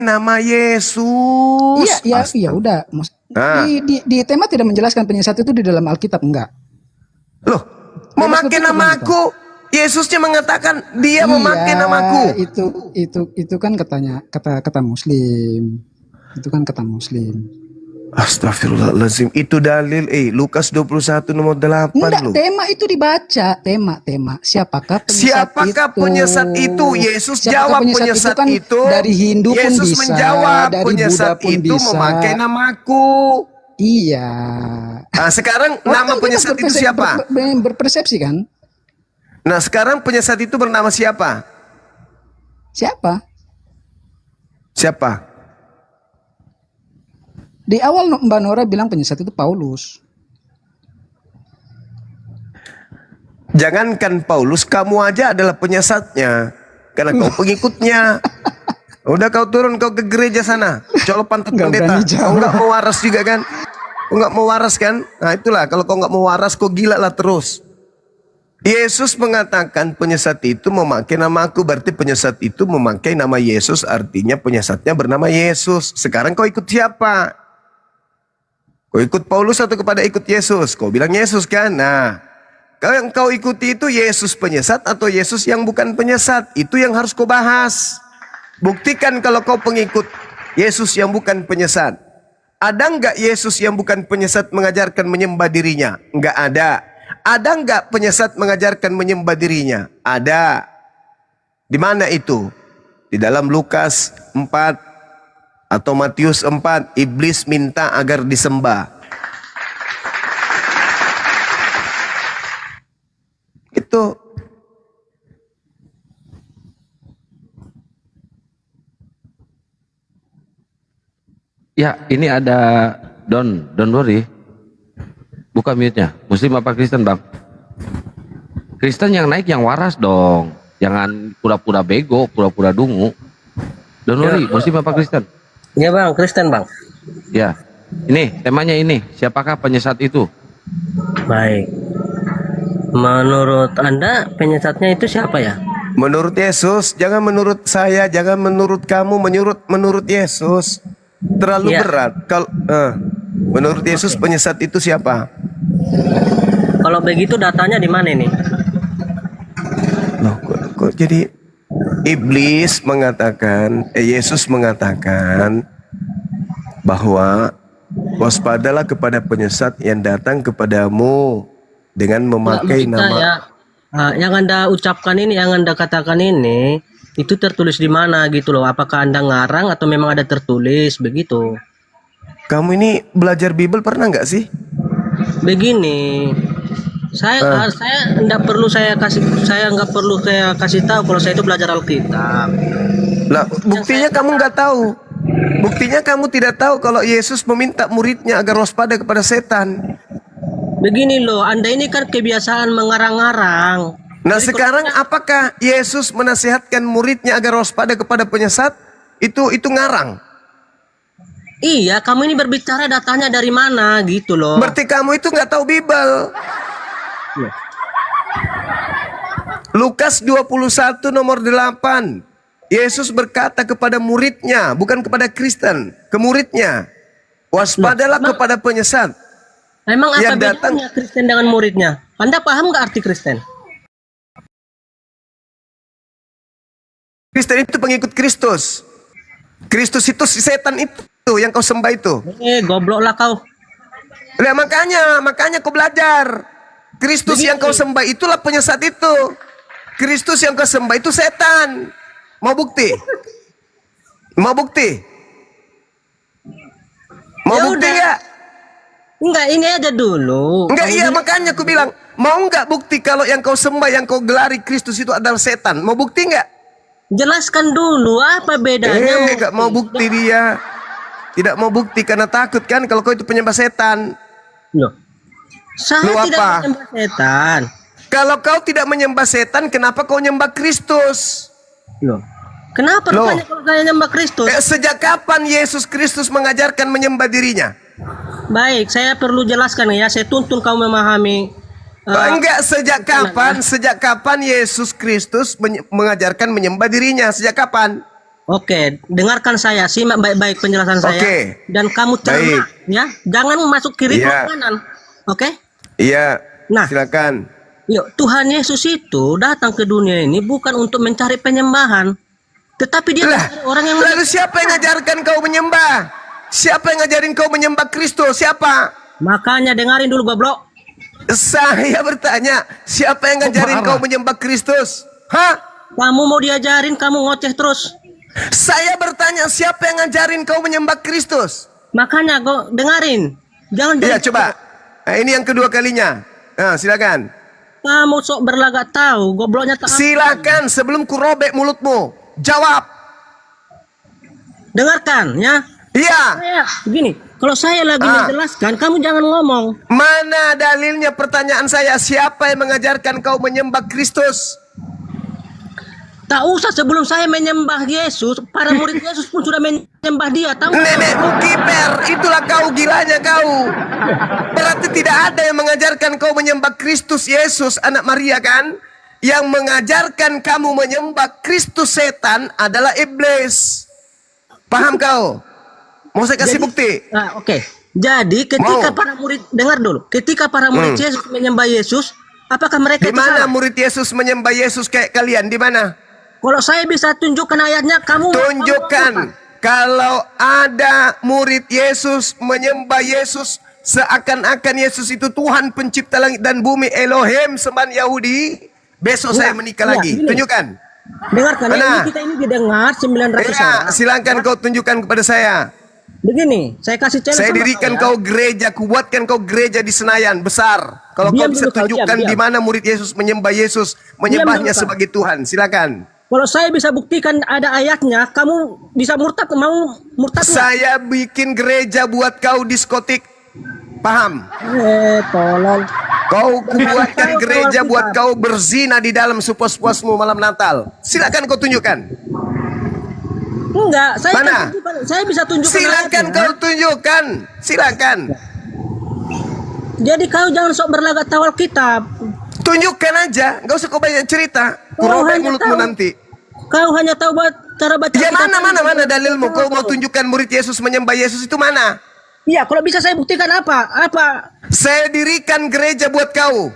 nama Yesus. Iya, udah. Di tema tidak menjelaskan penyesat itu di dalam Alkitab, enggak. Loh, memakai namaku. Yesusnya mengatakan dia memakai namaku. Itu kan kata Muslim. Itu kan kata Muslim. Astagfirullahaladzim. Itu dalil Lukas 21 nomor 8 loh. Tema itu dibaca. Tema. Siapakah penyesat itu? Yesus jawab penyesat itu. Dari Hindu pun Yesus bisa. menjawab Dari penyesat Buddha pun itu bisa. memakai namaku. Iya. Nah, sekarang nama penyesat itu siapa? Berpersepsi kan? Nah, sekarang penyesat itu bernama siapa? Siapa? Siapa? Di awal Mbak Nora bilang penyesat itu Paulus. Jangankan Paulus, kamu aja adalah penyesatnya. Karena kau pengikutnya. Udah kau turun, kau ke gereja sana. Colok pantat pendeta. Kau nggak mau waras juga kan? Kau nggak mau waras kan? Nah itulah, kalau kau nggak mau waras, kau gila lah terus. Yesus mengatakan penyesat itu memakai namaku. Berarti penyesat itu memakai nama Yesus. Artinya penyesatnya bernama Yesus. Sekarang kau ikut siapa? Kau ikut Paulus atau kepada ikut Yesus? Kau bilang Yesus kan? Nah, kalau yang kau ikuti itu Yesus penyesat atau Yesus yang bukan penyesat? Itu yang harus kau bahas. Buktikan kalau kau pengikut Yesus yang bukan penyesat. Ada enggak Yesus yang bukan penyesat mengajarkan menyembah dirinya? Enggak ada. Ada enggak penyesat mengajarkan menyembah dirinya? Ada. Di mana itu? Di dalam Lukas 4 atau Matius 4, iblis minta agar disembah. Itu. Ya, ini ada don't worry. Buka mute-nya. Muslim apa Kristen, Bang? Kristen yang naik yang waras dong. Jangan pura-pura bego, pura-pura dungu. Don't worry, Muslim apa Kristen? Iya Bang, Kristen Bang. Ya, ini temanya ini. Siapakah penyesat itu? Baik. Menurut Anda penyesatnya itu siapa ya? Menurut Yesus, jangan menurut saya, jangan menurut kamu, menurut Yesus. Terlalu berat. Kalau menurut Yesus penyesat itu siapa? Kalau begitu datanya di mana nih? Loh, kok jadi iblis mengatakan, Yesus mengatakan bahwa waspadalah kepada penyesat yang datang kepadamu dengan memakai nama. Ya, yang Anda ucapkan ini, yang Anda katakan ini, itu tertulis di mana gitu loh? Apakah Anda ngarang atau memang ada tertulis begitu? Kamu ini belajar Bible pernah nggak sih? Begini. Saya nggak perlu saya kasih tahu kalau saya itu belajar Alkitab. Lah, buktinya kamu nggak tahu. Buktinya kamu tidak tahu kalau Yesus meminta muridnya agar waspada kepada setan. Begini loh, Anda ini kan kebiasaan mengarang-arang. Nah, sekarang apakah Yesus menasihatkan muridnya agar waspada kepada penyesat? Itu ngarang. Iya, kamu ini berbicara datanya dari mana gitu loh. Berarti kamu itu nggak tahu Bible. Lukas 21 nomor 8. Yesus berkata kepada muridnya, bukan kepada Kristen, ke muridnya, waspadalah kepada penyesat. Emang apa yang datang bedanya Kristen dengan muridnya? Anda paham nggak arti Kristen? Kristen itu pengikut Kristus. Kristus itu si setan itu yang kau sembah itu. Goblok lah kau. Nah, makanya kau belajar. Kristus yang kau sembah itulah penyesat itu. Kristus yang kau sembah itu setan. Mau bukti? Mau bukti? Mau Ya bukti udah. nggak? Enggak, ini aja dulu. Enggak, iya makanya aku bilang, mau nggak bukti kalau yang kau sembah, yang kau gelari Kristus itu adalah setan? Mau bukti nggak? Jelaskan dulu apa bedanya. Nggak mau bukti dia. Tidak mau bukti karena takut kan kalau kau itu penyembah setan. Loh. Saya tidak apa? menyembah setan. Kalau kau tidak menyembah setan, kenapa kau nyembah Kristus? Loh. Kenapa rupanya kalau saya nyembah Kristus? Sejak kapan Yesus Kristus mengajarkan menyembah dirinya? Baik, saya perlu jelaskan ya. Saya tuntun kau memahami. Enggak, sejak kapan? Sejak kapan Yesus Kristus mengajarkan menyembah dirinya? Sejak kapan? Oke, dengarkan saya, simak baik-baik penjelasan saya. Oke. Dan kamu cerna, ya. Jangan masuk kiri Iya. ke kanan. Oke? Iya. Nah. Silakan. Yuk, Tuhan Yesus itu datang ke dunia ini bukan untuk mencari penyembahan, tetapi dia Lah, mencari orang yang lalu siapa yang ngajarkan kau menyembah? Siapa yang ngajarin kau menyembah Kristus? Siapa? Makanya dengarin dulu goblok. Saya bertanya, siapa yang ngajarin kau menyembah Kristus? Hah? Kamu mau diajarin, kamu ngoceh terus. Saya bertanya, siapa yang ngajarin kau menyembah Kristus? Makanya kau dengarin. Jangan Iya, jadi- coba. Nah, ini yang kedua kalinya. Nah, silakan. Kamu sok berlagak tahu, gobloknya tak. Silakan sebelum ku robek mulutmu. Jawab. Dengarkan ya. Iya. Saya begini, kalau saya lagi menjelaskan, kamu jangan ngomong. Mana dalilnya pertanyaan saya? Siapa yang mengajarkan kau menyembah Kristus? Tak usah sebelum saya menyembah Yesus, para murid Yesus pun sudah menyembah dia. Tahu? Nenekmu kiper, itulah kau gilanya kau. Berarti tidak ada yang mengajarkan kau menyembah Kristus Yesus anak Maria kan? Yang mengajarkan kamu menyembah Kristus setan adalah iblis. Paham kau? Mau saya kasih bukti? Oke. Jadi ketika Mau. para murid, dengar dulu. Ketika para murid Yesus menyembah Yesus, apakah mereka Di itu mana salah? murid Yesus menyembah Yesus kayak kalian? Di mana? Kalau saya bisa tunjukkan ayatnya, kamu Tunjukkan. kamu Kalau ada murid Yesus menyembah Yesus seakan-akan Yesus itu Tuhan pencipta langit dan bumi, Elohim sembahan Yahudi, besok saya menikah lagi. gini. Tunjukkan. dengarkan ya, Mana? ini kita ini didengar 900 Ya, orang. silakan kau tunjukkan kepada saya. Begini, saya kasih challenge Saya sama dirikan ya. kau gereja, kubuatkan kau gereja di Senayan besar. Kalau Diam kau bisa dulu kau, tunjukkan diam. di mana murid Yesus menyembah Yesus, menyembahnya dulu, kau. sebagai Tuhan. Silakan. Kalau saya bisa buktikan ada ayatnya, kamu bisa murtad, mau murtad nggak? Saya bikin gereja buat kau diskotik. Paham? Tolong. Kau kubuatkan Kau gereja kawal buat kita. kau berzina di dalam sepuas-puasmu malam Natal. Silakan kau tunjukkan. Enggak, saya Mana? kan tunjukkan, saya bisa tunjukkan Silakan ayatnya. kau tunjukkan. Silakan. Jadi kau jangan sok berlagak tawal kitab. Tunjukkan aja. Gak usah kau banyak cerita. Kau Kurobek hanya mulutmu tahu- nanti. Kau hanya tahu cara baca Ya kitab. mana dalilmu? Kau mau tunjukkan murid Yesus menyembah Yesus itu mana? Iya, kalau bisa saya buktikan apa? Apa? Saya dirikan gereja buat kau.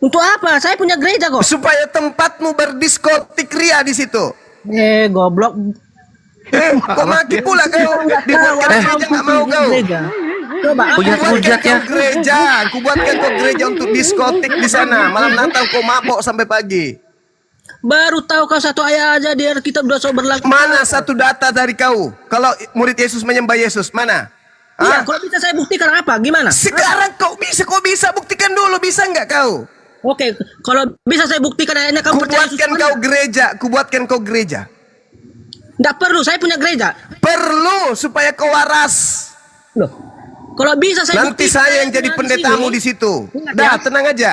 Untuk apa? Saya punya gereja kok. Supaya tempatmu berdiskotik ria di situ. Goblok. Kok maki pula kau? Dibuatkan gereja nggak mau kau. Coba apa? Punya Kubuatkan hujat ya. kau gereja, kubuatkan kau gereja untuk diskotik di sana. Malam Natal kau mabok sampai pagi. Baru tahu kau satu ayat aja dia kita udah sok berlagak. Mana satu data dari kau? Kalau murid Yesus menyembah Yesus, mana? Iya, Hah? kalau bisa saya buktikan apa? Gimana? Sekarang kau bisa buktikan dulu, bisa nggak kau? Oke, kalau bisa saya buktikan ayatnya kamu percaya Yesus Kubuatkan Tuhan. kau gereja, kubuatkan kau gereja. Nggak perlu, saya punya gereja. Perlu supaya kau waras. Loh. Kalau bisa saya Nanti buktikan saya yang ayatnya jadi di pendetamu sini. di situ. Ingat Dah, ya. tenang aja.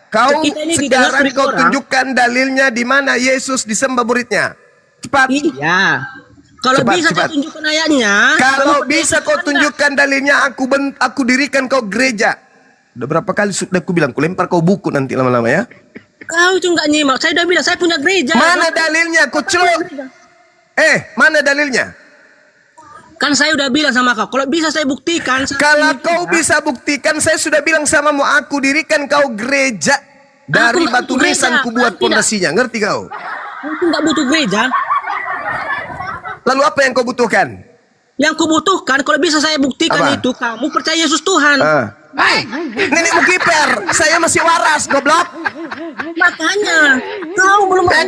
Kau Kita ini didengar sekarang seribu kau orang. tunjukkan dalilnya di mana Yesus disembah muridnya. Cepat. Iya. Kalau Cepat, bisa cepat. saya tunjukkan ayatnya. Kalau kamu bisa kau percaya tunjukkan dalilnya, aku dirikan kau gereja. Udah berapa kali sudah aku bilang, aku lempar kau buku nanti lama-lama ya. Kau itu nggak nyimak. Saya udah bilang saya punya gereja. Mana dalilnya? Kau celok. Mana dalilnya? Kan saya udah bilang sama kau. Kalau bisa saya buktikan. Kalau kau bisa buktikan, saya sudah bilang samamu, aku dirikan kau gereja. Dari Aku nggak batu butuh nisan gereja. ku buat Tidak. pondasinya. Ngerti kau? Aku nggak butuh gereja. Lalu apa yang kau butuhkan? Yang kubutuhkan kalau bisa saya buktikan Apa? itu kamu percaya Yesus Tuhan. Nenekmu kiper, saya masih waras, goblok. Makanya kau belum nggak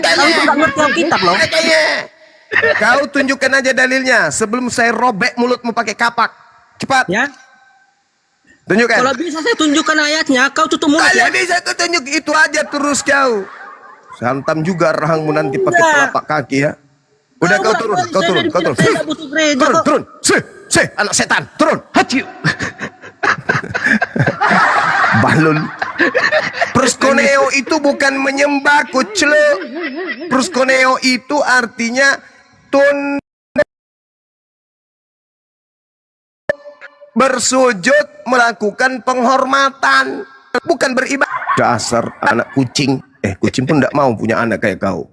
ngerti Alkitab loh. Kau tunjukkan aja dalilnya sebelum saya robek mulutmu pakai kapak. Cepat, Ya. tunjukkan. Kalau bisa saya tunjukkan ayatnya, kau tutup mulut ya. Kalau bisa kau tunjuk itu aja terus kau. Santam juga rahangmu nanti pakai Enggak. telapak kaki ya. Udah kau turun, kau turun, kau turun. Saya nggak butuh gereja Turun, kok. turun. Anak setan, turun. Haciu. Balul. Proskoneo itu bukan menyembah kucle. Proskoneo itu artinya bersujud, melakukan penghormatan, bukan beribadah. Dasar anak kucing. Kucing pun tidak mau punya anak kayak kau.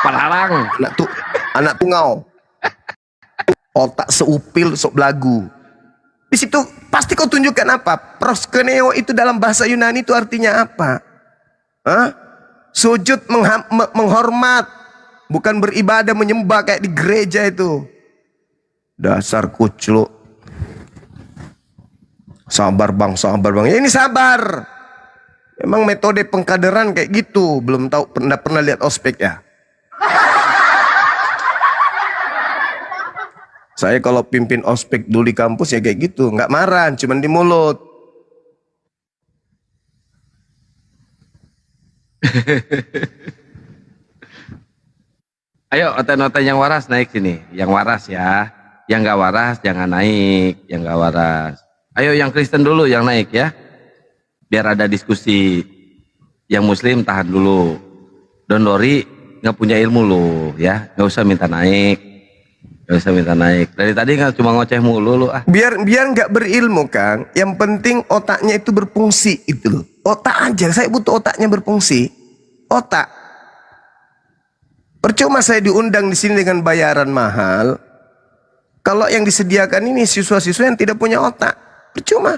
Palarang. Anak tuh anak tungau. Otak seupil, sok belagu. Di situ pasti kau tunjukkan apa? Proskeneo itu dalam bahasa Yunani itu artinya apa? Hah? Sujud menghormat, bukan beribadah menyembah kayak di gereja itu. Dasar kucluk. Sabar bang, sabar bang. Ya ini sabar. Emang metode pengkaderan kayak gitu. Belum tahu, pernah lihat ospek ya? Saya kalau pimpin ospek dulu di kampus ya kayak gitu. Nggak marah, cuman di mulut. Ayo oten-oten yang waras naik sini. Yang waras ya. Yang nggak waras jangan naik. Yang nggak waras. Ayo yang Kristen dulu yang naik ya. Biar ada diskusi. Yang Muslim tahan dulu. Don Lori nggak punya ilmu lu ya. Nggak usah minta naik. Nggak usah minta naik. Dari tadi nggak cuma ngoceh mulu lu ah. Biar nggak berilmu Kang. Yang penting otaknya itu berfungsi itu loh. Otak aja. Saya butuh otaknya berfungsi. Otak. Percuma saya diundang di sini dengan bayaran mahal. Kalau yang disediakan ini siswa-siswa yang tidak punya otak. Percuma.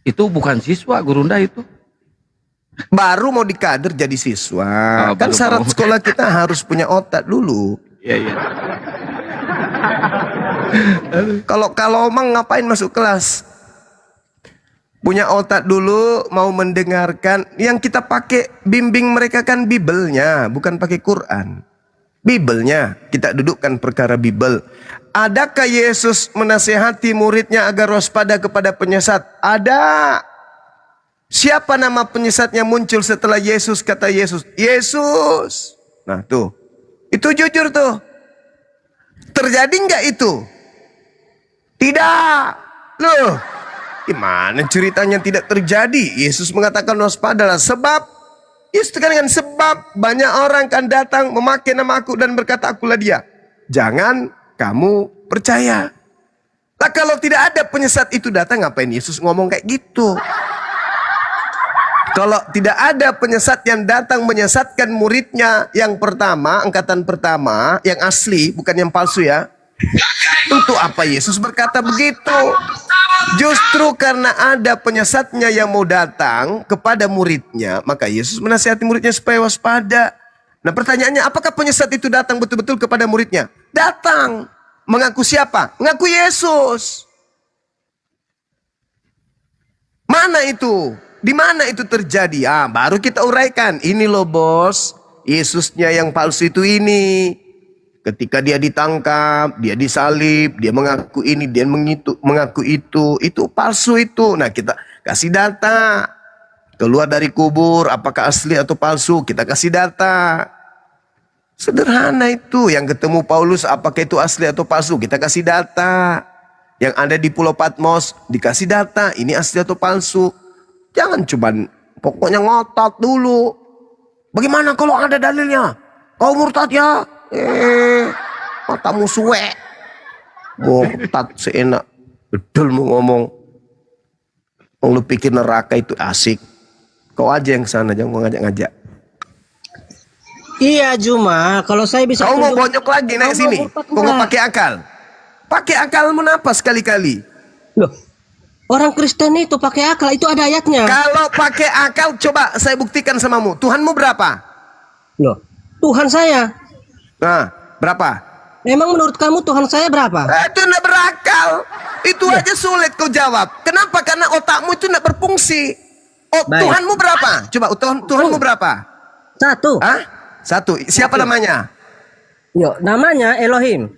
Itu bukan siswa Gurunda itu. Baru mau dikader jadi siswa. Oh, Kan baru syarat mau. sekolah kita harus punya otak dulu. Iya iya. Kalau omong ngapain masuk kelas? Punya otak dulu, mau mendengarkan. Yang kita pakai bimbing mereka kan Bibelnya, bukan pakai Quran. Bibelnya, kita dudukkan perkara Bibel. Adakah Yesus menasihati muridnya agar waspada kepada penyesat? Ada. Siapa nama penyesatnya muncul setelah Yesus? Kata Yesus, Yesus. Nah tuh, itu jujur tuh. Terjadi nggak itu? Tidak. Loh, gimana ceritanya tidak terjadi? Yesus mengatakan waspadalah. Sebab, Yesus tekankan sebab banyak orang akan datang memakai nama aku dan berkata akulah dia. Jangan kamu percaya. Nah kalau tidak ada penyesat itu datang, ngapain Yesus ngomong kayak gitu? Kalau tidak ada penyesat yang datang menyesatkan muridnya yang pertama, angkatan pertama, yang asli, bukan yang palsu ya. Untuk apa Yesus berkata begitu? Justru karena ada penyesatnya yang mau datang kepada muridnya, maka Yesus menasihati muridnya supaya waspada. Nah pertanyaannya, apakah penyesat itu datang betul-betul kepada muridnya? Datang. Mengaku siapa? Mengaku Yesus. Mana itu? Di mana itu terjadi? Ah, baru kita uraikan. Ini loh bos, Yesusnya yang palsu itu ini. Ketika dia ditangkap, dia disalib, dia mengaku ini, dia mengaku itu palsu itu. Nah kita kasih data. Keluar dari kubur, apakah asli atau palsu? Kita kasih data. Sederhana itu. Yang ketemu Paulus, apakah itu asli atau palsu? Kita kasih data. Yang ada di Pulau Patmos, dikasih data. Ini asli atau palsu? Jangan cuman pokoknya ngotot dulu. Bagaimana kalau ada dalilnya? Kau murtad ya? Matamu suwe. Murtad seenak. Bedul mau ngomong. Lu pikir neraka itu asik. Kau aja yang kesana, jangan mau ngajak-ngajak. Iya cuma kalau saya bisa Kau mau tunjuk- bonyok lagi naik Kau sini. mau murtad Kau nggak enggak? pakai akal. Pakai akalmu napa sekali-kali? Loh, orang Kristen itu pakai akal, itu ada ayatnya. Kalau pakai akal, coba saya buktikan samamu. Tuhanmu berapa? Loh, Tuhan saya. Nah, berapa? Memang menurut kamu Tuhan saya berapa? Itu tidak berakal. Itu aja sulit kau jawab. Kenapa? Karena otakmu itu tidak berfungsi. Oh, Baik. Tuhanmu berapa? Coba, Tuhanmu berapa? Satu. Hah? Satu. Siapa namanya? Yo, namanya Elohim.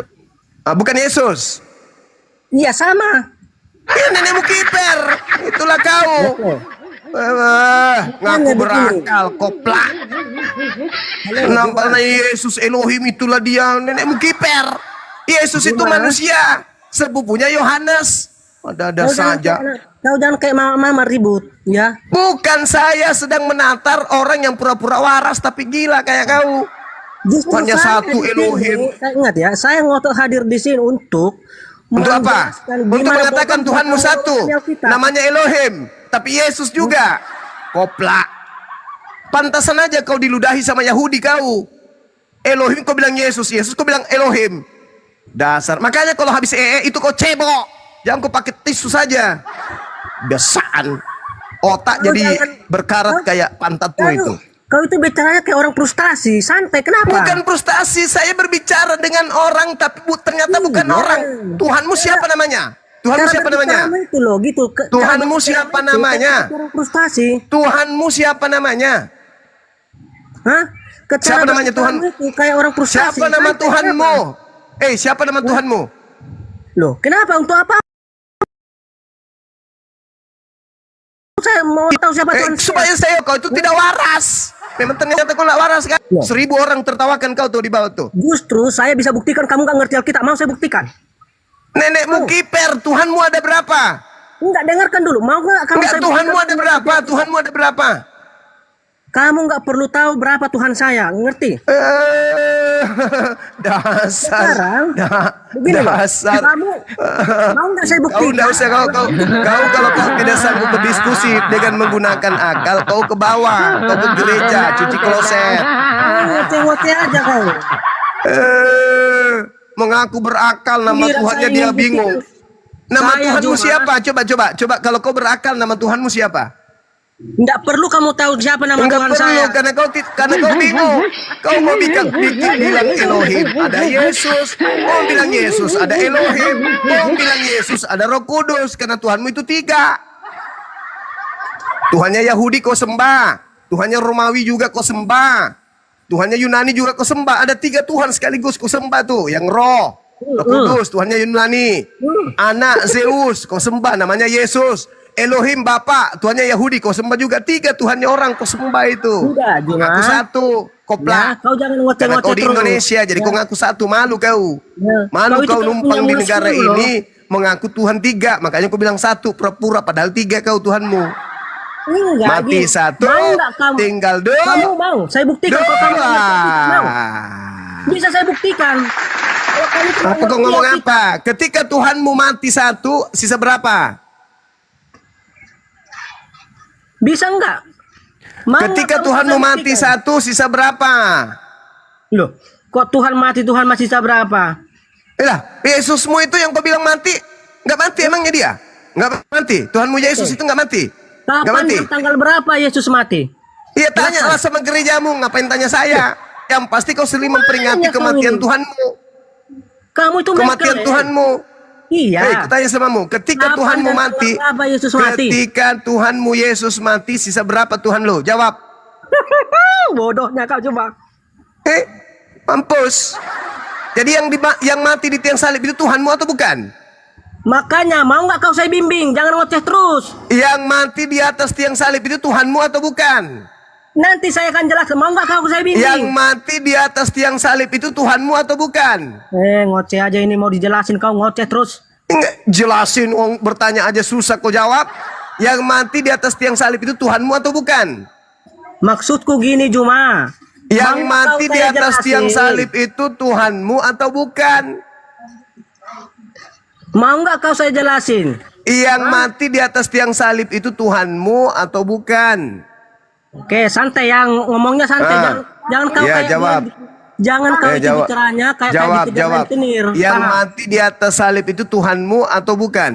Ah, bukan Yesus. Iya sama. Ya, nenekmu kiper. Itulah kau. Oke. Ngaku berakal, koplak. Nampaknya Yesus Elohim itulah dia. Nenekmu kiper. Yesus itu manusia. Sepupunya Yohanes. Ada-ada saja. Kau jangan kayak mama ribut, ya. Bukan saya sedang menatar orang yang pura-pura waras tapi gila kayak kau. Justru Hanya saya satu di sini, Elohim. Saya ingat ya, saya ngotot hadir di sini untuk Apa? menjelaskan Untuk gimana mengatakan bodoh Tuhanmu orang satu. Alkitab. Namanya Elohim. Tapi Yesus juga. Koplak. Pantasan aja kau diludahi sama Yahudi kau. Elohim kau bilang Yesus, Yesus kau bilang Elohim. Dasar. Makanya kalau habis itu kau cebok. Jangan kau pakai tisu saja. Biasaan. Otak Kau jadi jangan- berkarat kayak pantatmu itu. Kau itu bicaranya kayak orang frustasi. Santai, kenapa? Bukan frustasi, saya berbicara dengan orang tapi ternyata bukan orang. Tuhanmu siapa namanya? Tuhanmu Cara siapa namanya? berbicaramu itu loh, gitu. Tuhanmu siapa namanya? Orang frustasi. Tuhanmu siapa namanya? Hah? Siapa namanya Tuhan? Itu kayak orang frustasi. Siapa nama Santai, Tuhanmu? kenapa? Siapa nama Tuhanmu? Loh, kenapa? Untuk apa? Saya mau tahu siapa Tuhan. Supaya saya kau itu tidak waras. Memang ternyata kau tidak waras kan? 1000 orang tertawakan kau tuh di bawah tuh. Justru saya bisa buktikan kamu nggak ngerti Alkitab. Mau saya buktikan? Nenekmu kiper, Tuhanmu ada berapa? Enggak, dengarkan dulu. Mau nggak kamu Enggak, saya Tuhanmu buktikan? ada berapa? Tuhanmu ada berapa? Kamu nggak perlu tahu berapa Tuhan saya, ngerti? Dasar. Sekarang, begini loh. Dasar. Kamu mau nggak saya Kau buktikan? tidak usah kau kalau kau tidak sanggup berdiskusi dengan menggunakan akal, kau ke bawah, kau ke gereja, cuci kloset. Ngoceh-ngoceh aja kau. Mengaku berakal, nama Giliran Tuhannya saya dia ingin bingung. buktikan. Nama Saya Tuhanmu cuma- siapa? Coba kalau kau berakal, nama Tuhanmu siapa? Nggak perlu kamu tahu siapa nama Enggak Tuhan perlu saya. karena kau bingung. Kau mau bikin bilang Elohim, ada Yesus. Kau bilang Yesus, ada Elohim. Kau bilang Yesus, ada Roh Kudus. Karena Tuhanmu itu 3. Tuhannya Yahudi kau sembah. Tuhannya Romawi juga kau sembah. Tuhannya Yunani juga kau sembah. Ada 3 Tuhan sekaligus kau sembah tuh. Yang Roh Kudus, Tuhannya Yunani. Anak Zeus kau sembah, namanya Yesus. Elohim Bapa, Tuhannya Yahudi kau sembah juga. 3 Tuhannya orang kau sembah itu. Sudah, Juma. Ngaku satu, Ya, koplak. kau jangan Karena ngoceh-ngoceh kau di terus. Indonesia, jadi kau ngaku satu, malu kau. Ya. Malu Kau itu kau kan numpang punya di mulut negara sendiri loh. ini mengaku Tuhan 3. Makanya kau bilang satu, pura-pura padahal 3 kau Tuhanmu. Enggak, Mati gitu. 1, Mau nggak kamu? tinggal 2. Kamu mau? Saya buktikan kalau kamu nggak ngerti Alkitab. Mau? Bisa saya buktikan. Kalau kamu cuma Apa kau ngerti ngomong Alkitab. apa? Ketika Tuhanmu mati 1, sisa berapa? Bisa enggak? Mau Ketika nggak kamu Tuhanmu saya mati buktikan? 1, sisa berapa? Loh, kok Tuhan masih sisa berapa? Lah, Yesusmu itu yang kau bilang mati, nggak mati emangnya dia? Nggak mati. Tuhanmu Yesus itu nggak mati. Nggak Kapan mati. dan tanggal berapa Yesus mati? Iya, tanyalah sama gerejamu, ngapain tanya saya? Yang pasti kau sering memperingati Tanya kau kematian ini. Tuhanmu. Kamu itu Kematian mekel, ya? Tuhanmu. Iya. Hei, kutanya samamu, ketika Kapan Tuhanmu dan mati, tanggal berapa Yesus mati? ketika Tuhanmu Yesus mati, sisa berapa Tuhan lo? Jawab. Bodohnya kau coba. Mampus. Jadi yang mati di tiang salib itu Tuhanmu atau bukan? Makanya mau nggak kau saya bimbing? Jangan ngoceh terus. Yang mati di atas tiang salib itu Tuhanmu atau bukan? Nanti saya akan jelaskan. Mau nggak kau saya bimbing? Yang mati di atas tiang salib itu Tuhanmu atau bukan? Ngoceh aja ini mau dijelasin kau ngoceh terus. Enggak, jelasin, bertanya aja susah kau jawab. Yang mati di atas tiang salib itu Tuhanmu atau bukan? Maksudku gini Juma. Yang Mau mati kau di saya atas jelasin? tiang salib itu Tuhanmu atau bukan? Mau nggak kau saya jelasin? Yang mati di atas tiang salib itu Tuhanmu atau bukan? Oke, santai yang ngomongnya santai. Jangan kau Ya, kayak jawab. Jangan kau itu Jawab. bicaranya kayak Jawab, dikejar jawab. rentenir. Yang Paham? mati di atas salib itu Tuhanmu atau bukan?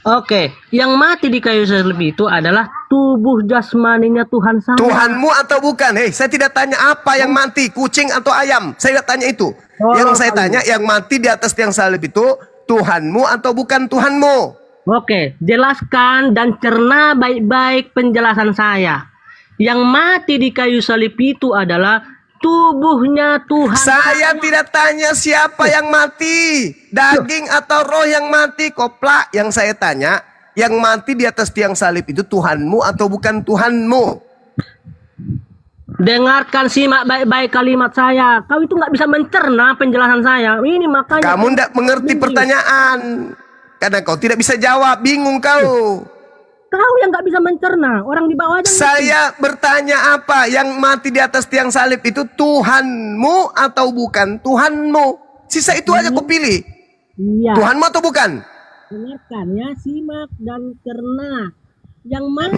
Oke, yang mati di kayu salib itu adalah tubuh jasmaninya Tuhan saya. Tuhanmu atau bukan? Hei, saya tidak tanya apa yang mati, kucing atau ayam. Saya tidak tanya itu. Oh, Yang saya kamu. tanya, yang mati di atas tiang salib itu Tuhanmu atau bukan Tuhanmu? Oke, jelaskan dan cerna baik-baik penjelasan saya. Yang mati di kayu salib itu adalah tubuhnya Tuhan. Saya tidak tanya siapa yang mati, daging atau roh yang mati, koplak. Yang saya tanya, yang mati di atas tiang salib itu Tuhanmu atau bukan Tuhanmu? Dengarkan, simak baik-baik kalimat saya. Kau itu nggak bisa mencerna penjelasan saya. Ini makanya. Kamu tidak mengerti pertanyaan. Karena kau tidak bisa jawab, bingung kau. Kau yang nggak bisa mencerna. Orang di bawah aja. Saya bertanya apa? Yang mati di atas tiang salib itu Tuhanmu atau bukan Tuhanmu? Sisa itu aja kau pilih. Iya. Tuhanmu atau bukan? Dengarkan ya, simak dan cerna. Yang mati.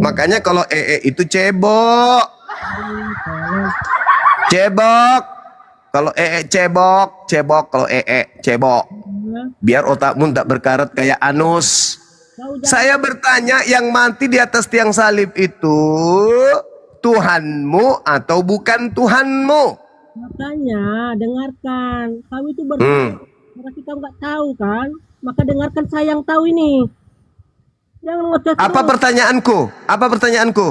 Makanya kalau itu cebok. Cebok. Kalau cebok, cebok. Kalau cebok. Biar otakmu tak berkarat kayak anus. Saya bertanya, yang mati di atas tiang salib itu Tuhanmu atau bukan Tuhanmu? Makanya dengarkan, kau itu berarti kau nggak tahu kan? Maka dengarkan saya yang tahu ini. Jangan ngoceh Apa terus. pertanyaanku? Apa pertanyaanku?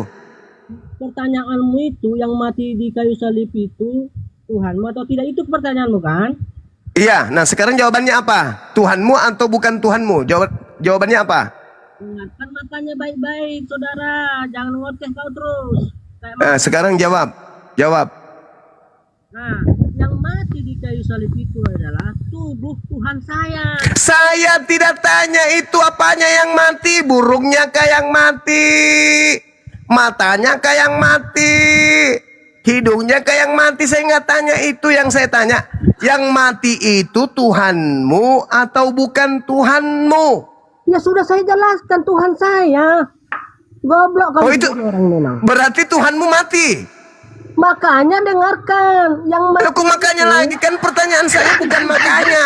Pertanyaanmu itu yang mati di kayu salib itu Tuhanmu atau tidak, itu pertanyaanmu kan? Iya, nah sekarang jawabannya apa? Tuhanmu atau bukan Tuhanmu? Jawabannya apa? Dengarkan makanya baik-baik, saudara. Jangan ngoceh kau terus. Kayak Sekarang jawab. Jawab. Nah, yang mati di kayu salib itu adalah tubuh Tuhan saya. Saya tidak tanya itu apanya yang mati. Burungnya kah yang mati? Matanya kah yang mati? Hidungnya kah yang mati? Saya nggak tanya itu. Yang saya tanya, yang mati itu Tuhanmu atau bukan Tuhanmu? Ya sudah saya jelaskan, Tuhan saya. Goblok kamu. Oh itu orang memang. berarti Tuhanmu mati. Makanya dengarkan yang mati. Aku makanya lagi kan pertanyaan saya bukan makanya.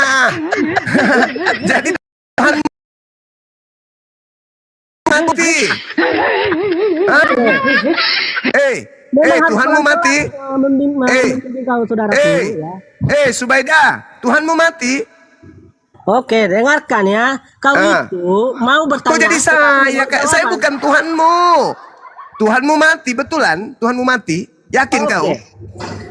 Jadi Tuhan mati. Tuhanmu mati. Kau saudaraku ya. Subaida, Tuhanmu mati. Oke, dengarkan ya. Kau itu mau bertanya. Kok jadi saya? Saya bukan Tuhanmu. Tuhanmu mati, betulan? Tuhanmu mati? Yakin kau?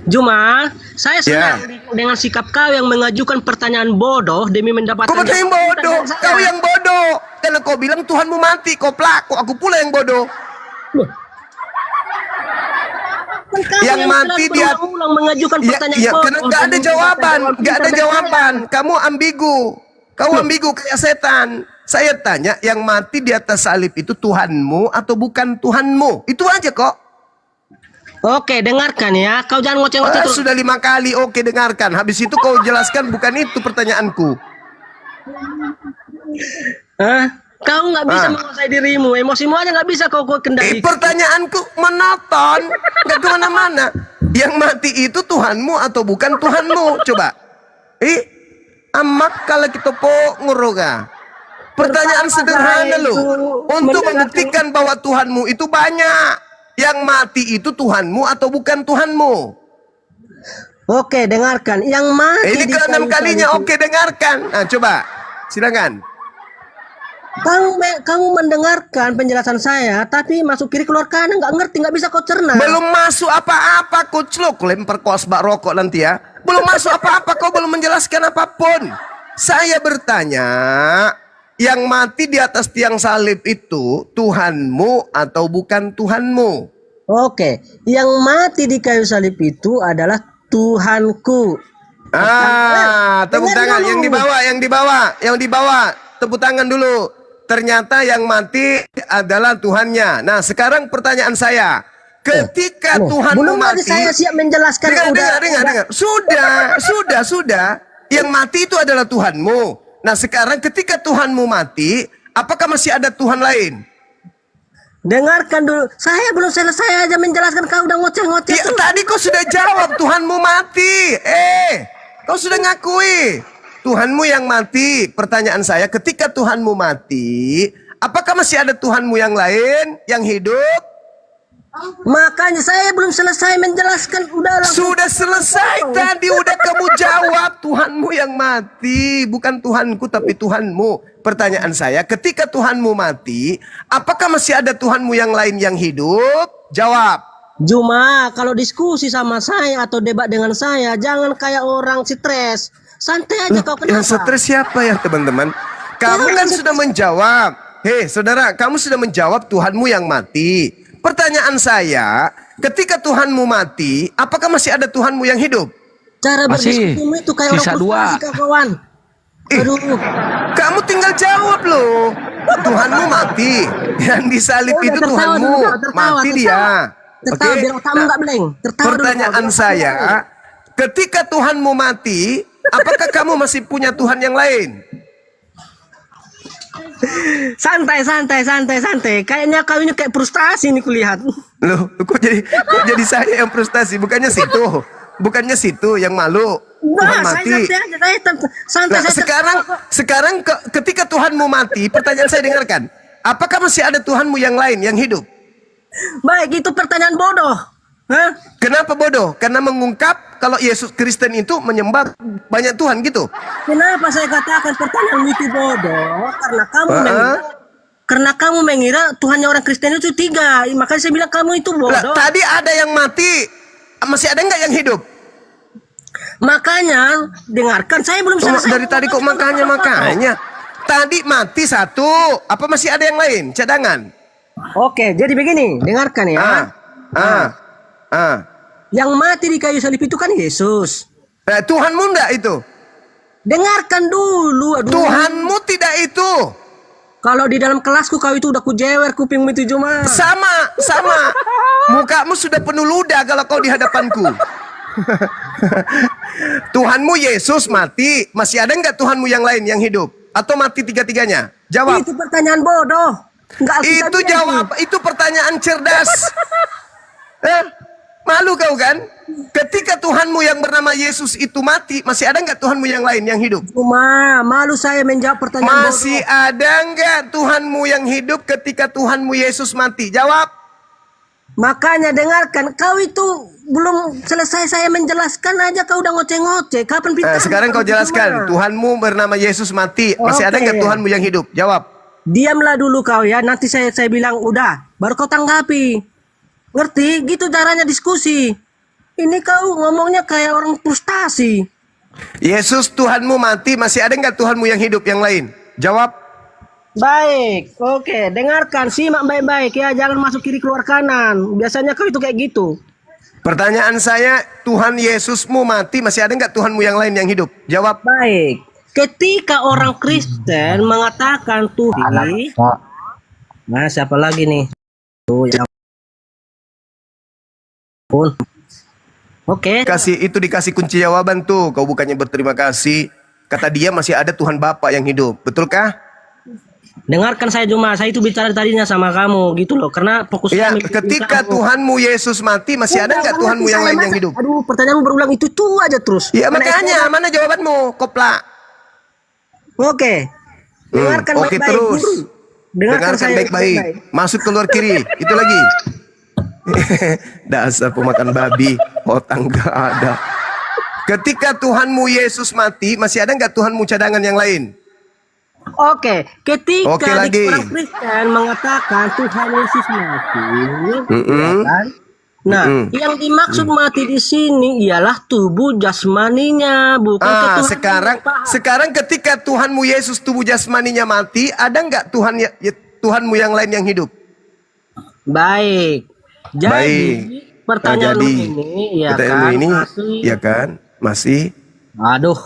Cuma saya senang dengan sikap kau yang mengajukan pertanyaan bodoh demi mendapatkan. Kau yang bodoh, kau yang bodoh. Karena kau bilang Tuhanmu mati, kau pelaku, aku pula yang bodoh. Yang mati dia ulang mengajukan pertanyaan bodoh. Karena nggak ada jawaban, nggak ada jawaban. Kamu ambigu, kau ambigu kayak setan. Saya tanya, yang mati di atas salib itu Tuhanmu atau bukan Tuhanmu? Itu aja kok. Oke, dengarkan ya. Kau jangan ngoceh-ngoceh terus. Sudah 5 kali, oke dengarkan. Habis itu kau jelaskan bukan itu pertanyaanku. Kau nggak bisa menguasai dirimu. Emosimu aja nggak bisa kau kendalikan. Pertanyaanku monoton, nggak kemana-mana. Yang mati itu Tuhanmu atau bukan Tuhanmu? Coba. Amak kalau kita po nguruga. Pertanyaan sederhana loh. Untuk membuktikan bahwa Tuhanmu itu banyak. Yang mati itu Tuhanmu atau bukan Tuhanmu? Oke, dengarkan. Yang mati ini ke-6 kalinya. Oke, dengarkan. Nah, coba. Silakan. Kamu mendengarkan penjelasan saya, tapi masuk kiri keluar kanan, nggak ngerti, nggak bisa kau cerna. Belum masuk apa-apa, kucluk. Lempar kau asbak rokok nanti ya. Belum masuk apa-apa, kau belum menjelaskan apapun. Saya bertanya, yang mati di atas tiang salib itu Tuhanmu atau bukan Tuhanmu? Oke, yang mati di kayu salib itu adalah Tuhanku. Tepuk tangan. Yang di bawah. Tepuk tangan dulu. Ternyata yang mati adalah Tuhannya. Nah, sekarang pertanyaan saya. Ketika Tuhanmu belum mati. Saya siap menjelaskan. Dengar. Sudah. Yang mati itu adalah Tuhanmu. Nah, sekarang ketika Tuhanmu mati, apakah masih ada Tuhan lain? Dengarkan dulu. Saya belum selesai aja menjelaskan, kau udah ngoceh-ngoceh. Ya, tadi kau sudah jawab Tuhanmu mati. Kau sudah ngakui Tuhanmu yang mati. Pertanyaan saya, ketika Tuhanmu mati, apakah masih ada Tuhanmu yang lain yang hidup? Makanya saya belum selesai menjelaskan. Sudah selesai tadi, udah kamu jawab. Tuhanmu yang mati, bukan Tuhanku tapi Tuhanmu. Pertanyaan saya, ketika Tuhanmu mati, apakah masih ada Tuhanmu yang lain yang hidup? Jawab. Cuma kalau diskusi sama saya atau debat dengan saya, jangan kayak orang stres. Santai aja kau, kenapa? Yang stres siapa ya teman-teman? Kamu kan sudah menjawab. Hei saudara, kamu sudah menjawab Tuhanmu yang mati. Pertanyaan saya, ketika Tuhanmu mati, apakah masih ada Tuhanmu yang hidup? Cara berdiskusimu itu kayak sisa orang frustasi, kawan. Aduh. Kamu tinggal jawab loh. Tuhanmu mati. Yang disalib itu Tuhanmu. Mati dia. Oke. Pertanyaan saya, ketika Tuhanmu mati, apakah kamu masih punya Tuhan yang lain? Santai. Kayaknya kau ini kayak frustasi nih kulihat. Loh, kok jadi saya yang frustasi? Bukannya situ yang malu. Tuhan Nah, mati. santai. Nah, sekarang ketika Tuhanmu mati, pertanyaan saya dengarkan. Apakah masih ada Tuhanmu yang lain yang hidup? Baik, itu pertanyaan bodoh. Hah? Kenapa bodoh? Karena mengungkap kalau Yesus Kristen itu menyembah banyak Tuhan gitu. Kenapa saya katakan pertanyaan itu bodoh? Karena kamu Ah. mengira Tuhannya orang Kristen itu 3. Makanya saya bilang kamu itu Lah, bodoh. tadi ada yang mati, masih ada nggak yang hidup? Makanya dengarkan, saya belum selesai. Dari tadi kok makanya. Tadi mati satu, apa masih ada yang lain? Cadangan. Oke, jadi begini, dengarkan ya. Yang mati di kayu salib itu kan Yesus. Tuhanmu enggak itu? Dengarkan dulu. Aduh. Tuhanmu tidak itu. Kalau di dalam kelasku kau itu udah kujewer kupingmu itu cuma. Sama. Mukamu sudah penuh ludah kalau kau di hadapanku. Tuhanmu Yesus mati, masih ada nggak Tuhanmu yang lain yang hidup? Atau mati tiga-tiganya? Jawab. Itu pertanyaan bodoh. Enggak Alkitab Itu ini. jawab, itu pertanyaan cerdas. Malu kau kan? Ketika Tuhanmu yang bernama Yesus itu mati, masih ada nggak Tuhanmu yang lain yang hidup? Cuma malu saya menjawab pertanyaan Masih bodoh. ada nggak Tuhanmu yang hidup ketika Tuhanmu Yesus mati? Jawab. Makanya dengarkan, kau itu belum selesai saya menjelaskan aja kau udah ngoceh-ngoceh. Kapan pintar? Sekarang kau jelaskan, Tuhanmu bernama Yesus mati, masih ada Oke. nggak Tuhanmu yang hidup? Jawab. Diamlah dulu kau ya, nanti saya bilang udah, baru kau tanggapi. Ngerti? Gitu caranya diskusi. Ini kau ngomongnya kayak orang frustasi. Yesus Tuhanmu mati, masih ada nggak Tuhanmu yang hidup yang lain? Jawab. Baik, oke, dengarkan, simak baik-baik ya, jangan masuk kiri keluar kanan. Biasanya kau itu kayak gitu. Pertanyaan saya, Tuhan Yesusmu mati, masih ada nggak Tuhanmu yang lain yang hidup? Jawab. Baik, ketika orang Kristen mengatakan Tuhan, nah siapa lagi nih? Tuh, ya ampun. Oke, Dikasih kunci jawaban tuh. Kau bukannya berterima kasih. Kata dia masih ada Tuhan Bapa yang hidup. Betulkah? dengarkan saya cuma, saya itu bicara tadinya sama kamu gitu loh, karena fokus Ya, kami ketika kamu. Tuhanmu Yesus mati, masih ada nggak Tuhanmu yang lain yang hidup? Aduh, pertanyaanmu berulang itu tuh aja terus. Ya Mana makanya, mana jawabanmu? Kopla. Oke. Dengarkan Oke, baik-baik. terus. Guru. Dengarkan saya baik-baik. Masuk keluar kiri. Itu lagi. Dasar pemakan babi. Otak nggak ada. Ketika Tuhanmu Yesus mati, masih ada nggak Tuhanmu cadangan yang lain? Oke, ketika Oke, lagi. orang Kristen mengatakan Tuhan Yesus mati, ya kan? Nah, yang dimaksud mati di sini ialah tubuh jasmaninya, bukan ketuhanan. Sekarang ketika Tuhanmu Yesus tubuh jasmaninya mati, ada nggak Tuhanmu yang lain yang hidup? Baik. Jadi Baik. pertanyaanmu Jadi, ini, ya pertanyaanmu kan? ini, masih, ya kan? Masih. Aduh.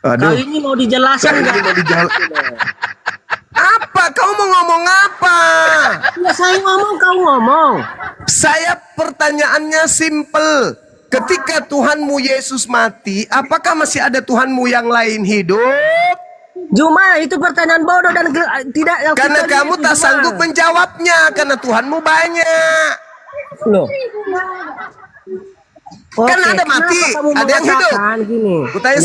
Kau ini mau dijelaskan nggak? Apa? Kau mau ngomong apa? Ya saya ngomong, kau ngomong. Saya pertanyaannya simple. Ketika Tuhanmu Yesus mati, apakah masih ada Tuhanmu yang lain hidup? Cuma itu pertanyaan bodoh dan tidak. Karena kamu tak sanggup menjawabnya, karena Tuhanmu banyak. Loh. Kan Oke, ada mati, kenapa kamu ada yang hidup. mengatakan Gini, Kutanya ya?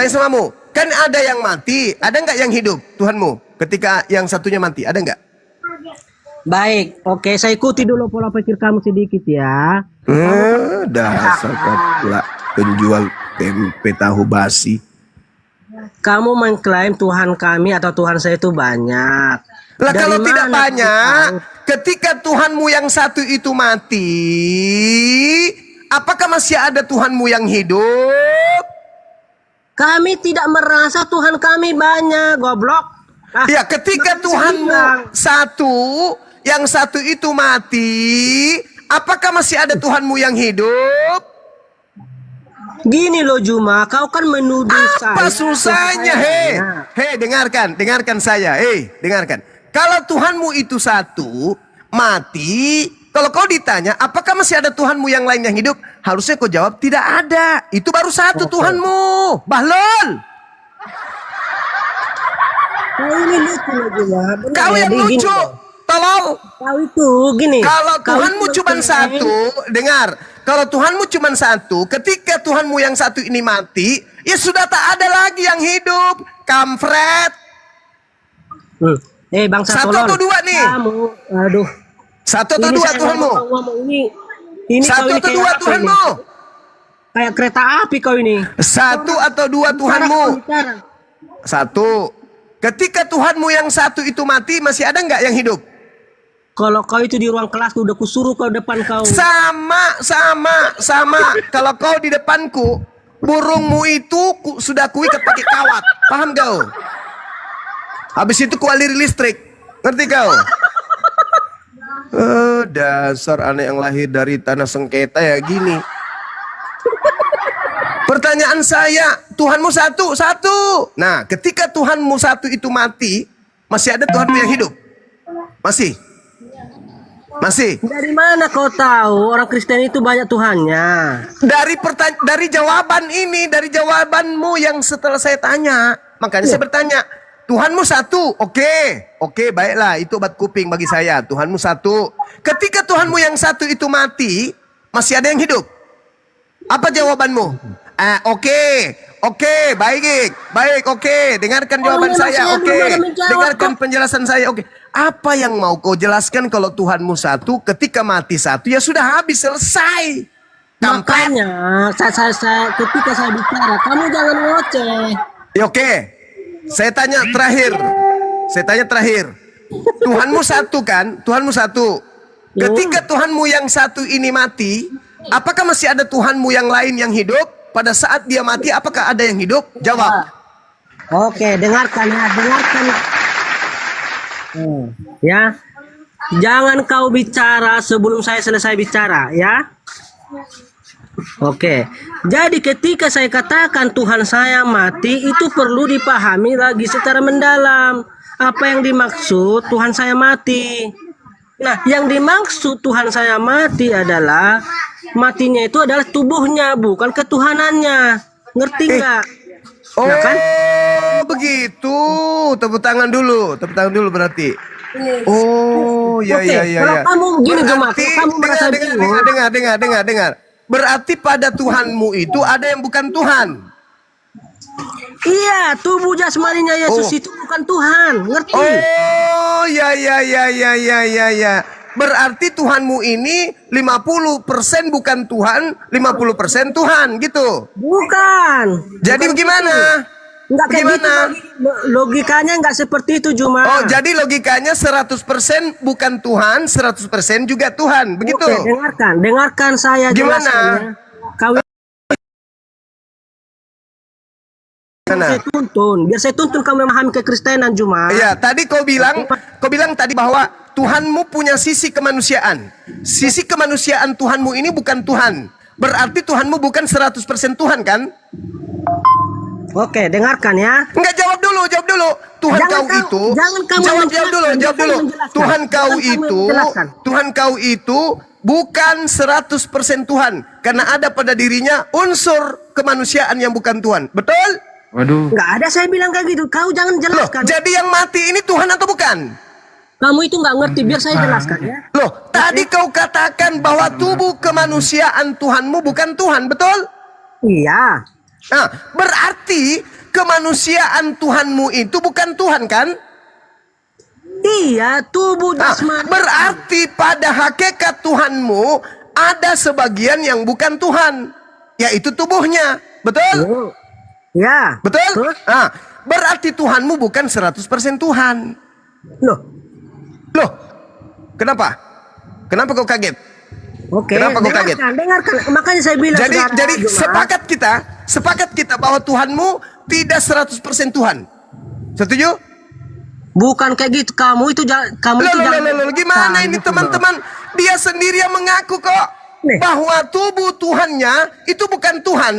samamu. Kan ada yang mati, ada nggak yang hidup Tuhanmu? Ketika yang satunya mati, ada nggak? Baik, oke, saya ikuti dulu pola pikir kamu sedikit ya. Dasar kopla penjual tempe tahu basi. Kamu mengklaim Tuhan kami atau Tuhan saya itu banyak. Lah Dari kalau tidak mana banyak, kamu tahu? ketika Tuhanmu yang satu itu mati, apakah masih ada Tuhanmu yang hidup? Kami tidak merasa Tuhan kami banyak, goblok. Ah, Ya, ketika makanya saya Tuhanmu bilang, satu, yang satu itu mati, apakah masih ada Tuhanmu yang hidup? gini loh Juma, kau kan menuduh saya. Apa susahnya? Tuhan saya Hei, dengarkan saya. Dengarkan. Kalau Tuhanmu itu satu, mati, kalau kau ditanya, apakah masih ada Tuhanmu yang lain yang hidup? Harusnya kau jawab, tidak ada. Itu baru satu Tuhanmu. Bahlol. Kau ini lucu lagi ya. Bener Kau ya, yang gini lucu. loh. Tolol. Kau itu gini. Kalau Kau Tuhanmu itu cuma pengen- satu, dengar. Kalau Tuhanmu cuma satu, ketika Tuhanmu yang satu ini mati, ya sudah tak ada lagi yang hidup. Kampret. Bangsa Satu tolol. atau dua nih? Kamu, aduh. Satu atau Ini dua saya Tuhanmu? ngomong ini Satu kau ini atau kayak dua apa Tuhanmu? ini? Kayak kereta api kau ini. Satu atau dua Bicara, Tuhanmu? kau bicara. Satu. Ketika Tuhanmu yang satu itu mati, masih ada nggak yang hidup? Kalau kau itu di ruang kelas udah kusuruh kau depan kau. Sama. Kalau kau di depanku, burungmu itu sudah kuikat pakai kawat. Paham kau? Habis itu kualiri listrik. Ngerti kau? Dasar anak yang lahir dari tanah sengketa ya gini. Pertanyaan saya, Tuhanmu satu, satu. Nah, ketika Tuhanmu satu itu mati, masih ada Tuhanmu yang hidup? Masih? Masih? Dari mana kau tahu orang Kristen itu banyak Tuhannya? Dari jawaban ini, dari jawabanmu yang setelah saya tanya, makanya saya bertanya, Tuhanmu satu, oke, baiklah, itu obat kuping bagi saya. Tuhanmu satu. Ketika Tuhanmu yang satu itu mati, masih ada yang hidup? Apa jawabanmu? Oke, baik, oke. Dengarkan jawaban memang saya, saya oke. belum ada menjawab, Dengarkan kok. penjelasan saya, oke. Apa yang mau kau jelaskan kalau Tuhanmu satu, ketika mati satu, ya sudah habis, selesai. Kampret. Makanya saya ketika saya bicara kamu jangan ngoceh. Ya, oke. Saya tanya terakhir. Tuhanmu satu kan? Tuhanmu satu. Ketika Tuhanmu yang satu ini mati, apakah masih ada Tuhanmu yang lain yang hidup? Pada saat dia mati, apakah ada yang hidup? Jawab. Oke, dengarkan ya, dengarkan. Ya. Jangan kau bicara sebelum saya selesai bicara, ya. Oke. Jadi ketika saya katakan Tuhan saya mati, itu perlu dipahami lagi secara mendalam. Apa yang dimaksud Tuhan saya mati? Nah, yang dimaksud Tuhan saya mati adalah matinya itu adalah tubuhnya, bukan ketuhanannya. Ngerti nggak? Oh, Ya kan? begitu. Tepuk tangan dulu berarti. Oh, ya. Kalau kamu gini Jemaat, Berarti, kalau kamu merasa bingung, dengar. Berarti pada Tuhanmu itu ada yang bukan Tuhan. iya, tubuh jasmaninya Yesus itu bukan Tuhan, ngerti? Oh, ya. Berarti Tuhanmu ini 50% bukan Tuhan, 50% Tuhan gitu. Bukan. Jadi bagaimana? Enggak kayak gitu. Gimana? Logikanya enggak seperti itu, Juma. Oh, jadi logikanya 100% bukan Tuhan, 100% juga Tuhan. Begitu. Oke, dengarkan saya Gimana? jelaskan ya. Kau biar saya tuntun kamu memahami kekristenan, Juma. Iya, tadi kau bilang tadi bahwa Tuhanmu punya sisi kemanusiaan. Sisi kemanusiaan Tuhanmu ini bukan Tuhan. Berarti Tuhanmu bukan 100% Tuhan kan? Oke, dengarkan ya. Enggak, jawab dulu. Tuhan Jangan kau kamu- itu. jangan kamu Jawab menjelaskan, dulu. jangan menjelaskan. Tuhan kau Jangan kamu itu. menjelaskan. Tuhan kau itu bukan 100% Tuhan. Karena ada pada dirinya unsur kemanusiaan yang bukan Tuhan. Betul? Waduh. Enggak ada saya bilang kayak gitu. Kau jangan Loh, jelaskan. jadi yang mati ini Tuhan atau bukan? Kamu itu enggak ngerti, biar saya jelaskan ya. Loh, tadi kau katakan bahwa tubuh kemanusiaan Tuhanmu bukan Tuhan, betul? Iya. Nah, berarti kemanusiaan Tuhanmu itu bukan Tuhan kan? Iya, tubuh Nah, jasmani. berarti pada hakikat Tuhanmu ada sebagian yang bukan Tuhan, yaitu tubuhnya, betul? Ya. Betul? Terus? Nah, berarti Tuhanmu bukan 100% Tuhan. Loh, Kenapa? Kenapa kau kaget? oke. Kenapa kau kaget? Dengarkan. Makanya saya bilang Jadi sekarang, Juma. sepakat kita bahwa Tuhanmu tidak 100% Tuhan. Setuju? Bukan kayak gitu. Kamu itu Loh, gimana ini gitu, teman-teman? Dia sendiri yang mengaku kok Nih. bahwa tubuh Tuhannya itu bukan Tuhan.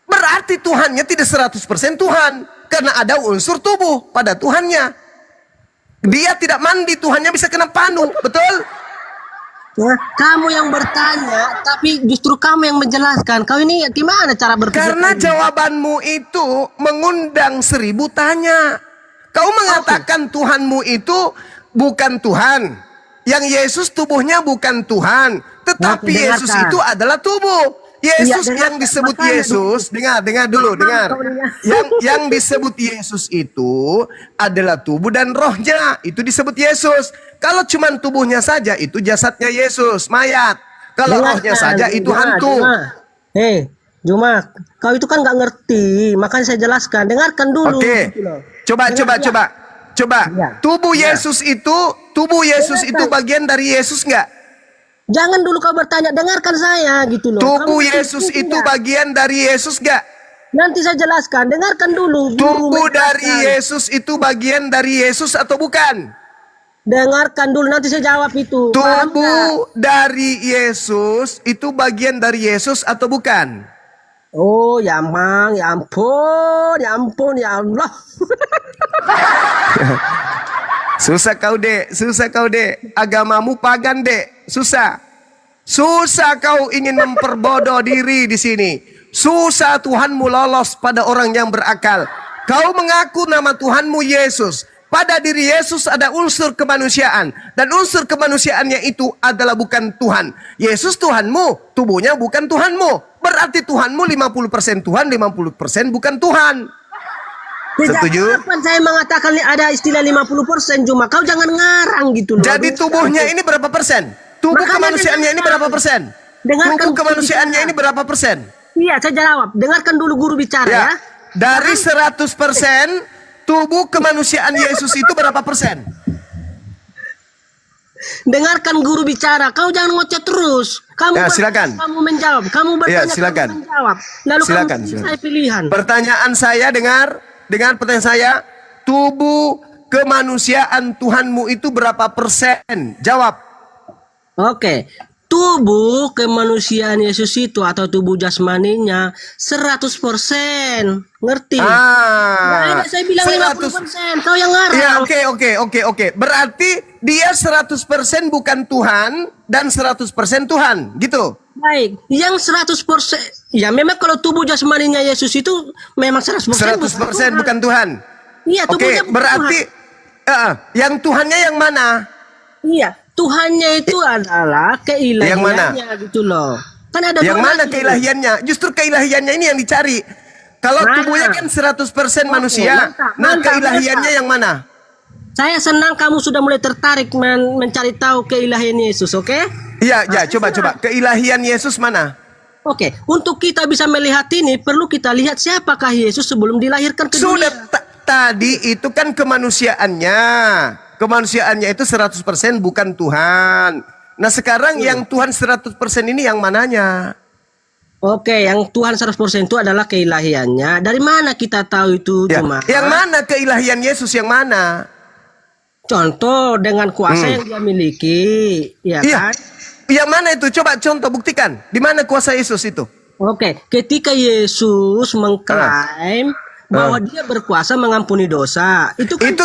Berarti Tuhannya tidak 100% Tuhan karena ada unsur tubuh pada Tuhannya. Dia tidak mandi, Tuhannya bisa kena panu, betul? Ya, kamu yang bertanya, tapi justru kamu yang menjelaskan. Kau ini gimana cara berpikir? Karena kamu? jawabanmu itu mengundang 1000 tanya. Kau mengatakan Tuhanmu itu bukan Tuhan. Yang Yesus tubuhnya bukan Tuhan. Tetapi Oke, Yesus dengarkan. itu adalah tubuh. Yesus Iya, yang dengarkan. disebut Makanya Yesus, dengar dulu, dengar. kau dengar. Yang disebut Yesus itu adalah tubuh dan rohnya. Itu disebut Yesus. Kalau cuma tubuhnya saja itu jasadnya Yesus, mayat. Kalau rohnya saja itu hantu. Juma, kau itu kan nggak ngerti, makanya saya jelaskan. Dengarkan dulu. Oke. Gitu loh. Coba. Iya. Tubuh Iya. Yesus itu bagian dari Yesus nggak? Jangan dulu kau bertanya, dengarkan saya gitu loh. Tubuh Kamu Yesus ngerti itu nggak? bagian dari Yesus nggak? Nanti saya jelaskan, dengarkan dulu. Guru Tubuh dari menjelaskan. Yesus itu bagian dari Yesus atau bukan? Dengarkan dulu, nanti saya jawab itu. Paham nggak? Tubuh dari Yesus itu bagian dari Yesus atau bukan? Oh, ya Mang, ya ampun, ya Allah. Susah kau dek, agamamu pagan dek, susah kau ingin memperbodoh diri di sini. Susah Tuhanmu lolos pada orang yang berakal. Kau mengaku nama Tuhanmu Yesus. Pada diri Yesus ada unsur kemanusiaan. Dan unsur kemanusiaannya itu adalah bukan Tuhan. Yesus Tuhanmu, tubuhnya bukan Tuhanmu. Berarti Tuhanmu 50% Tuhan, 50% bukan Tuhan. Setuju? Kapan saya mengatakan ada istilah 50% cuma kau jangan ngarang gitu loh. Jadi tubuhnya ini berapa persen? Tubuh Makanya kemanusiaannya ini dengarkan. berapa persen? Dengarkan Tubuh guru kemanusiaannya bicara. ini berapa persen? Iya, saya jawab. Dengarkan dulu guru bicara ya. Ya. Dari 100%, tubuh kemanusiaan Yesus itu berapa persen? Dengarkan guru bicara. Kau jangan ngoceh terus. Kamu Ya, silakan. Kamu menjawab. Kamu bertanya. Ya, silakan. Kamu menjawab. Lalu Silakan, kamu silakan. saya pilihan. Pertanyaan saya dengan pertanyaan saya, tubuh kemanusiaan Tuhanmu itu berapa persen? Jawab. Oke. Tubuh kemanusiaan Yesus itu atau tubuh jasmaninya 100%. Ngerti? Nggak ada saya bilang 50%. Kau yang ngarang. Ya, oke. Berarti dia 100% bukan Tuhan dan 100% Tuhan, gitu. Baik, yang 100%. Ya memang kalau tubuh jasmaninya Yesus itu memang 100% 100% bukan Tuhan. Iya, Oke, tubuhnya bukan berarti yang Tuhannya yang mana? Tuhan. Iya, Tuhannya itu adalah keilahiannya gitu loh. Kan ada Yang dua mana lagi. keilahiannya? Justru keilahiannya ini yang dicari. Kalau Nah. tubuhnya kan 100% manusia. mantap, Keilahiannya yang mana? Saya senang kamu sudah mulai tertarik mencari tahu keilahian Yesus, oke? Iya, coba. Keilahian Yesus mana? Oke, untuk kita bisa melihat ini perlu kita lihat siapakah Yesus sebelum dilahirkan ke Sudah dunia. tadi itu kan kemanusiaannya. Kemanusiaannya itu 100% bukan Tuhan. Nah, sekarang yang Tuhan 100% ini yang mananya? Oke, yang Tuhan 100% itu adalah keilahiannya. Dari mana kita tahu itu Ya. cuma? Yang mana keilahian Yesus yang mana? Contoh dengan kuasa yang dia miliki, ya Iya. kan? Yang mana itu? Coba contoh buktikan. Di mana kuasa Yesus itu? Oke, ketika Yesus mengklaim bahwa dia berkuasa mengampuni dosa, itu kan Itu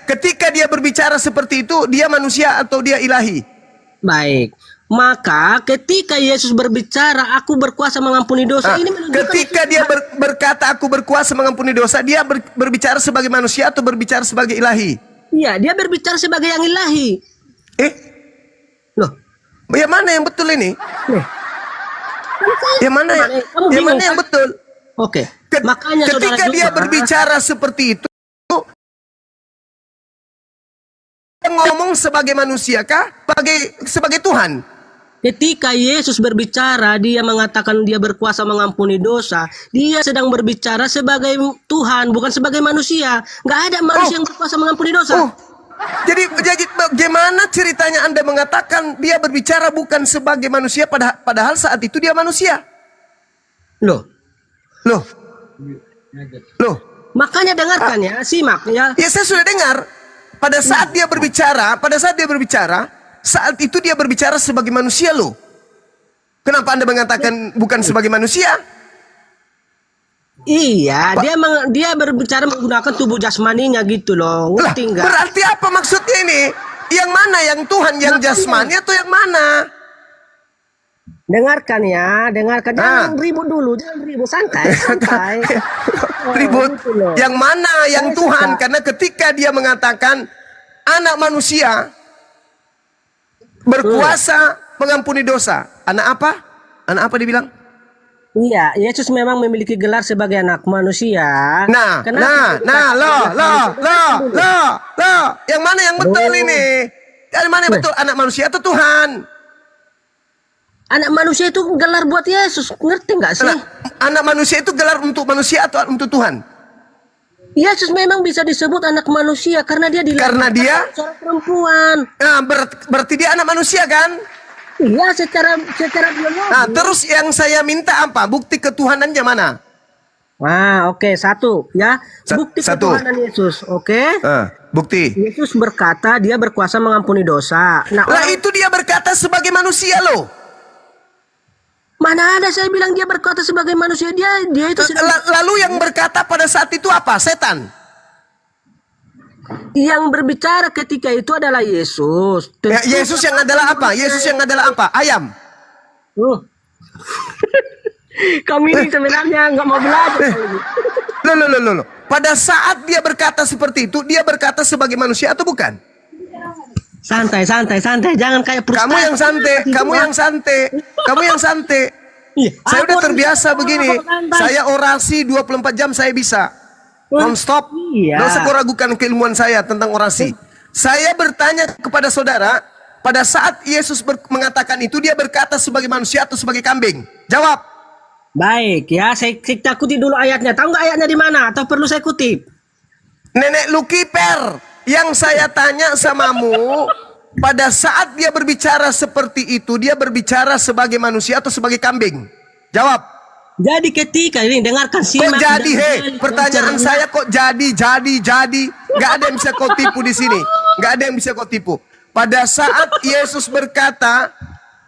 ketika dia berbicara seperti itu, dia manusia atau dia ilahi? baik. Maka ketika Yesus berbicara, aku berkuasa mengampuni dosa, ini menunjukkan Ketika Yesus dia berkata aku berkuasa mengampuni dosa, dia berbicara sebagai manusia atau berbicara sebagai ilahi? Iya, dia berbicara sebagai yang ilahi. Loh, Yang mana yang betul ini? nih. Yang mana Kamu yang bingung, mana yang kan? betul? Oke. Makanya Ketika saudara dia Juma, berbicara seperti itu, dia ngomong sebagai manusia kah? Sebagai Tuhan? ketika Yesus berbicara, dia mengatakan dia berkuasa mengampuni dosa. Dia sedang berbicara sebagai Tuhan, bukan sebagai manusia. Nggak ada manusia yang berkuasa mengampuni dosa. Jadi bagaimana ceritanya Anda mengatakan dia berbicara bukan sebagai manusia padahal saat itu dia manusia? Loh, Loh. makanya dengarkan ya, simak ya. Ya saya sudah dengar. Pada saat dia berbicara, saat itu dia berbicara sebagai manusia loh. Kenapa Anda mengatakan bukan sebagai manusia? Iya, dia berbicara menggunakan tubuh jasmaninya gitu loh. Lah, Ngerti nggak? berarti apa maksudnya ini? Yang mana yang Tuhan, yang jasmani atau yang mana? Dengarkan ya, dengarkan. Jangan ribut dulu, jangan ribut, santai. Ribut. gitu loh. Yang mana yang Saya Tuhan? suka. Karena ketika dia mengatakan anak manusia berkuasa mengampuni dosa. Anak apa? Anak apa dibilang? Iya, Yesus memang memiliki gelar sebagai anak manusia. Nah, Kenapa loh. Yang mana yang betul ini? Yang mana yang betul? Anak manusia atau Tuhan? Anak manusia itu gelar buat Yesus, ngerti nggak sih? Anak manusia itu gelar untuk manusia atau untuk Tuhan? Yesus memang bisa disebut anak manusia karena dia Karena dia? seorang perempuan. Nah, berarti dia anak manusia kan? Iya, secara biologis. Nah, terus yang saya minta apa? Bukti ketuhanannya mana? Nah, oke, satu ya. Bukti satu. ketuhanan Yesus, oke? Bukti. Yesus berkata dia berkuasa mengampuni dosa. Nah, Lah itu dia berkata sebagai manusia loh. mana ada saya bilang dia berkata sebagai manusia, dia itu Lalu yang berkata pada saat itu apa? Setan. yang berbicara ketika itu adalah Yesus. Ya, Yesus yang adalah apa? Yesus yang adalah apa? Ayam. Kami ini sebenarnya nggak mau belajar. Loh. Pada saat dia berkata seperti itu, dia berkata sebagai manusia atau bukan? Santai. Jangan kayak frustasi. Kamu yang santai. Iya. Saya udah Aku terbiasa begini. santai. Saya orasi 24 jam saya bisa. Non-stop. Iya. Nggak usah kau ragukan keilmuan saya tentang orasi. Saya bertanya kepada saudara, pada saat Yesus mengatakan itu, dia berkata sebagai manusia atau sebagai kambing? Jawab. Baik ya, saya takuti dulu ayatnya. Tahu nggak ayatnya di mana? Atau perlu saya kutip? Nenek Lukiper, yang saya tanya samamu, pada saat dia berbicara seperti itu, dia berbicara sebagai manusia atau sebagai kambing? Jawab. Jadi ketika ini dengarkan Kok simak. jadi, dan pertanyaan cerna. saya kok jadi. Nggak ada yang bisa kau tipu di sini. Nggak ada yang bisa kau tipu. Pada saat Yesus berkata,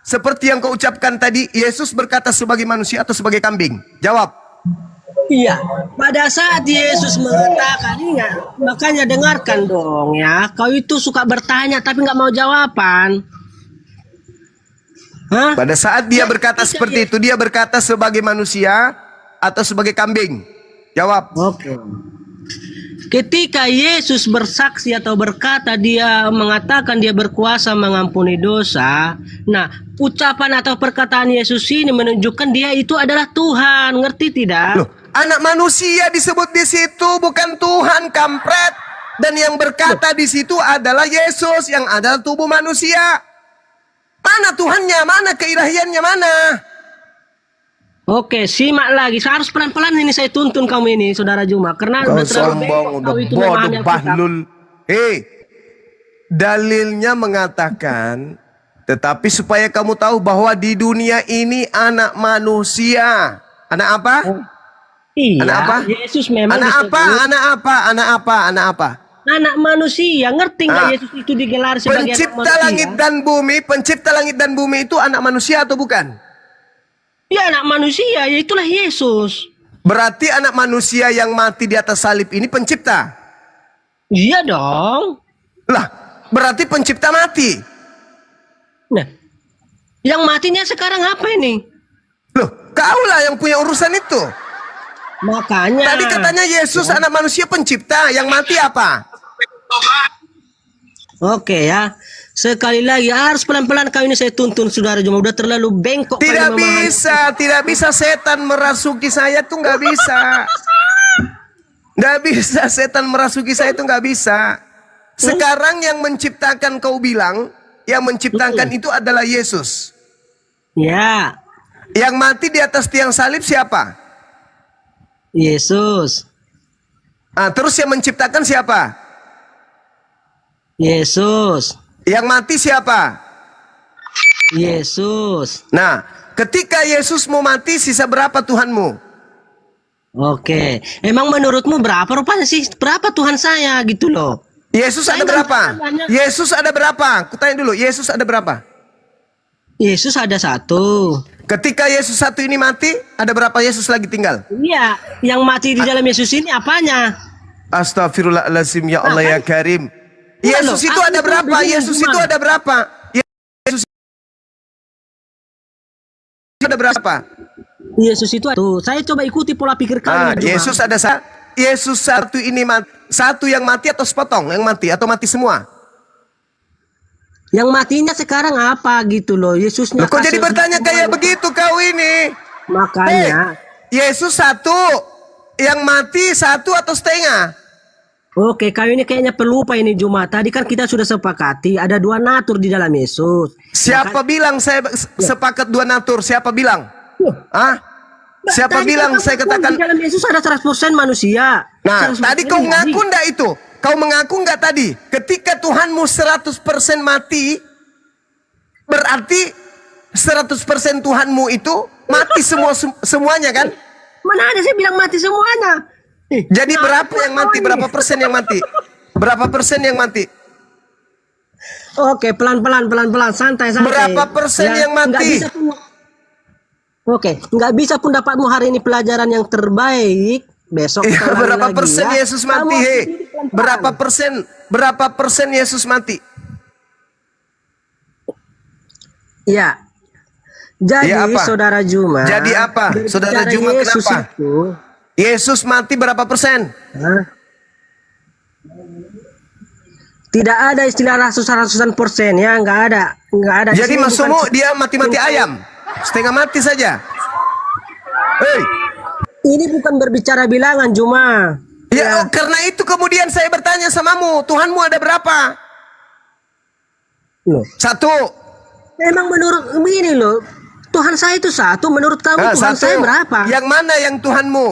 seperti yang kau ucapkan tadi, Yesus berkata sebagai manusia atau sebagai kambing? Jawab. Iya, pada saat Yesus mengatakan ingat, makanya dengarkan dong ya. Kau itu suka bertanya tapi nggak mau jawaban. Hah? Pada saat dia berkata seperti itu, dia berkata sebagai manusia atau sebagai kambing? Jawab. Oke. Ketika Yesus bersaksi atau berkata, dia mengatakan dia berkuasa mengampuni dosa. Nah, ucapan atau perkataan Yesus ini menunjukkan dia itu adalah Tuhan. Ngerti tidak? Loh, anak manusia disebut di situ, bukan Tuhan, kampret. Dan yang berkata di situ adalah Yesus yang adalah tubuh manusia. Mana Tuhannya? Mana keilahiannya? Mana? Oke, simak lagi. Saya harus pelan-pelan ini saya tuntun kamu ini, Saudara Juma. Karena Kau udah terlalu sombong, bengkok udah kau itu bodoh, memahami Alkitab. bahlul. Dalilnya mengatakan, tetapi supaya kamu tahu bahwa di dunia ini anak manusia. Anak apa? Iya, Anak apa? Yesus memang Anak disebut apa? Anak apa? Anak apa? Anak apa? anak manusia. Ngerti nggak Ah. Yesus itu digelar sebagai anak Pencipta manusia? langit dan bumi, pencipta langit dan bumi itu anak manusia atau bukan? Iya, anak manusia, ya itulah Yesus. Berarti anak manusia yang mati di atas salib ini pencipta. Iya dong. Lah, berarti pencipta mati. Nah, yang matinya sekarang apa ini? Loh, kaulah yang punya urusan itu. Makanya. Tadi katanya Yesus anak manusia pencipta, yang mati apa? Oke ya. Sekali lagi harus pelan-pelan kau ini saya tuntun Saudara Juma. Udah terlalu bengkok. kau Tidak ini memahami. tidak bisa setan merasuki saya tuh nggak bisa. Nggak bisa setan merasuki saya itu nggak bisa. Sekarang yang menciptakan kau bilang, yang menciptakan itu adalah Yesus. Ya, Yang mati di atas tiang salib siapa? Yesus. Terus yang menciptakan siapa? Yesus. Yang mati siapa? Yesus. Nah, ketika Yesus mau mati, sisa berapa Tuhanmu? Oke. Emang menurutmu berapa rupanya sih? Berapa Tuhan saya gitu loh? Yesus ada Saya nggak berapa? banyak. Yesus ada berapa? Kutanya dulu, Yesus ada berapa? Yesus ada satu. Ketika Yesus satu ini mati, ada berapa Yesus lagi tinggal? Iya, yang mati di dalam Yesus ini apanya? Astagfirullahaladzim, ya Allah ya Karim. Enggak Yesus loh, itu aku ada itu berapa? begini, Yesus gimana? itu ada berapa? Yesus itu ada berapa? Yesus itu tuh, saya coba ikuti pola pikir kalian. Yesus ada Yesus satu ini satu yang mati atau sepotong yang mati atau mati semua? Yang matinya sekarang apa gitu loh? Yesusnya. Loh, kok jadi bertanya kayak begitu kau ini? Makanya. Yesus satu, yang mati satu atau setengah? Oke, kau ini kayaknya pelupa ini Juma. Tadi kan kita sudah sepakati ada dua natur di dalam Yesus. Siapa bilang saya sepakat dua natur? Siapa bilang? Hah? Siapa bilang saya katakan? Di dalam Yesus ada 100% manusia. Nah, 100% tadi kau ilahi. ngaku enggak itu? Kau mengaku enggak tadi? Ketika Tuhanmu 100% mati, berarti 100% Tuhanmu itu mati semuanya kan? Mana ada saya bilang mati semuanya? Jadi berapa yang mati? Berapa persen yang mati? Berapa persen yang mati? Oke, pelan-pelan, santai. Berapa persen yang mati? Nggak bisa pun dapatmu hari ini pelajaran yang terbaik. Besok kita ulangi berapa lagi, persen ya. Yesus mati? Berapa persen? Berapa persen Yesus mati? Ya. Jadi Ya, apa? Saudara Juma. Jadi apa? Saudara Juma Yesus kenapa? itu, Yesus mati berapa persen? tidak ada istilah ratusan persen ya, nggak ada. Jadi Di sini maksudmu bukan- dia mati-mati ayam? Setengah mati saja? Hei. Ini bukan berbicara bilangan Juma. Ya, karena itu kemudian saya bertanya samamu, Tuhanmu ada berapa? Loh. Satu. Emang menurut ini loh, Tuhan saya itu satu. Menurut kamu Tuhan Satu. saya berapa? Yang mana yang Tuhanmu?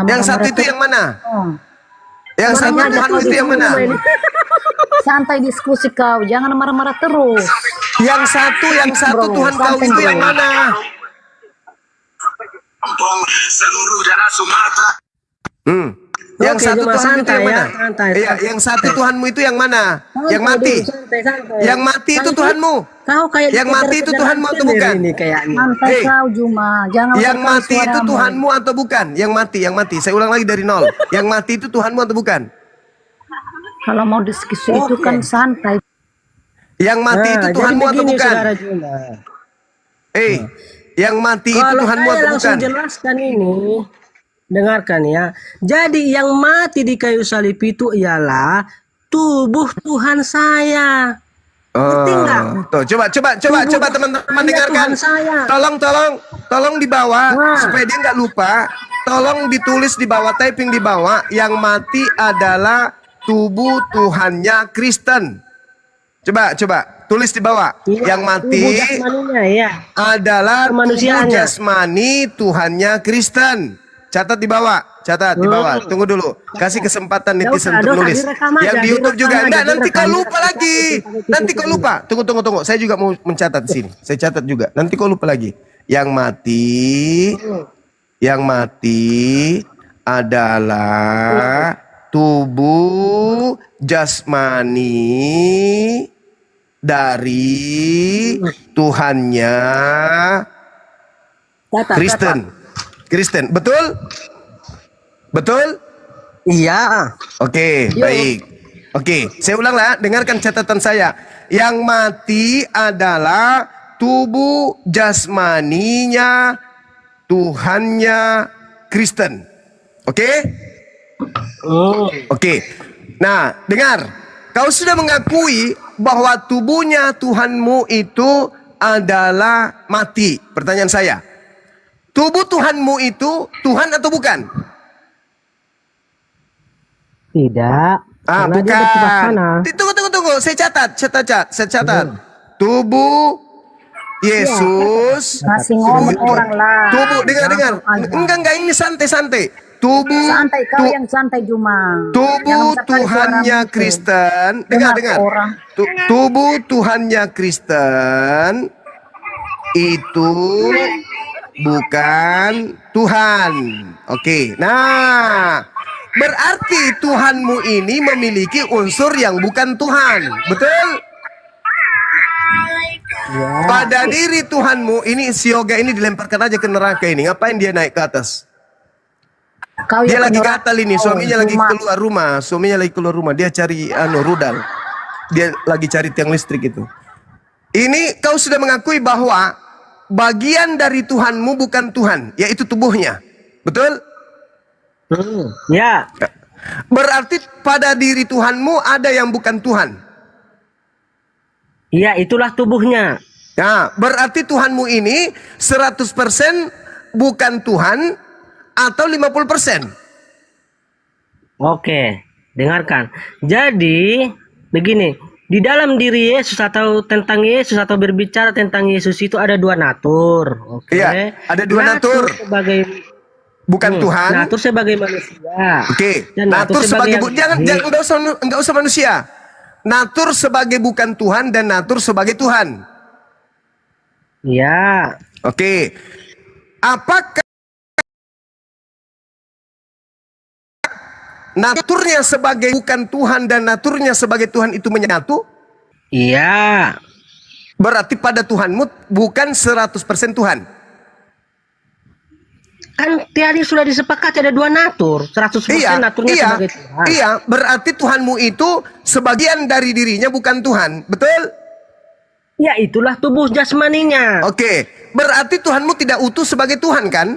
Yang satu itu yang mana? Yang satu Tuhanmu itu yang mana? Santai diskusi kau, jangan marah-marah terus. Yang satu Bro, Tuhan kau santai, itu bro. yang mana? Yang Oke, satu Juma, Tuhanmu itu santai yang ya, mana? santai. Iya, yang satu Tuhanmu itu yang mana? Yang mati. Santai. Yang mati itu Tuhanmu. Kau kayak Yang mati itu Tuhanmu atau bukan? Ini kayaknya. Santai Hei. kau Juma, jangan Yang besarkan mati itu suaramu. Tuhanmu atau bukan? Yang mati. Saya ulang lagi dari nol. Yang mati itu Tuhanmu atau bukan? Kalau mau diskusi itu kan santai. Yang mati itu Jadi Tuhanmu atau begini, bukan? Saudara Juma. Yang mati itu Kalau Tuhanmu saya atau langsung bukan? jelaskan ini, dengarkan ya. Jadi yang mati di kayu salib itu ialah tubuh Tuhan saya. Ngerti nggak? Tuh, coba teman-teman Tuhan dengarkan. saya. Tolong dibawa Wah. supaya dia nggak lupa. Tolong ditulis di bawah, typing di bawah. Yang mati adalah tubuh Tuhannya Kristen. Coba tulis di bawah. Iya, Yang mati tubuh jasmaninya, ya. adalah tubuh Kemanusiaannya. jasmani Tuhannya Kristen. Catat di bawah. Tunggu dulu. Kasih kesempatan Ya netizen udah, untuk dosa, nulis. direkam Yang aja, di YouTube direkam juga. aja, Enggak, nanti direkam. kau lupa lagi. Nanti kau lupa. Tunggu. Saya juga mau mencatat di sini. Saya catat juga. Nanti kau lupa lagi. Yang mati adalah tubuh jasmani dari Tuhannya Kristen. Betul? Iya. Oke, baik. Oke, saya ulang lah, dengarkan catatan saya. Yang mati adalah tubuh jasmaninya Tuhannya Kristen. Oke? Oke. Nah, dengar. Kau sudah mengakui bahwa tubuhnya Tuhanmu itu adalah mati. Pertanyaan saya. Tubuh Tuhanmu itu Tuhan atau bukan? Tidak. Karena dia di sebelah sana. Tunggu. Saya catat. Tubuh Yesus. Masih ngomong orang lah. Tubuh, dengar. Enggak, ini santai. Tubuh. Santai kau yang santai Juma. Tubuh Jangan sekali Tuhannya suaramu itu. Kristen. Dengar Dengar. orang. Tubuh Tuhannya Kristen itu bukan Tuhan. Oke. Nah, berarti Tuhanmu ini memiliki unsur yang bukan Tuhan. Betul? Pada diri Tuhanmu ini, si yoga ini dilemparkan aja ke neraka ini. Ngapain dia naik ke atas? Kau Dia yang lagi penyurat- gatal ini, suaminya lagi Juma. keluar rumah. Dia cari rudal. Dia lagi cari tiang listrik itu. Ini kau sudah mengakui bahwa bagian dari Tuhanmu bukan Tuhan, yaitu tubuhnya. Betul? Ya. Berarti pada diri Tuhanmu ada yang bukan Tuhan. Iya, itulah tubuhnya. Ya, berarti Tuhanmu ini 100% bukan Tuhan atau 50%. Oke, dengarkan. Jadi, begini. Di dalam diri Yesus atau tentang Yesus atau berbicara tentang Yesus itu ada dua natur. Oke. Iya, ada dua natur. Sebagai Bukan Tuhan. natur sebagai manusia. Oke. Dan Natur sebagai yang jangan ilahi. enggak usah manusia. Natur sebagai bukan Tuhan dan natur sebagai Tuhan. Iya. Oke. Apakah naturnya sebagai bukan Tuhan dan naturnya sebagai Tuhan itu menyatu? Iya. Berarti pada Tuhanmu bukan 100% Tuhan. Kan tadi sudah disepakati ada dua natur. 100% naturnya sebagai Tuhan. Iya, berarti Tuhanmu itu sebagian dari dirinya bukan Tuhan. Betul? Ya, itulah tubuh jasmaninya. Oke. Berarti Tuhanmu tidak utuh sebagai Tuhan kan?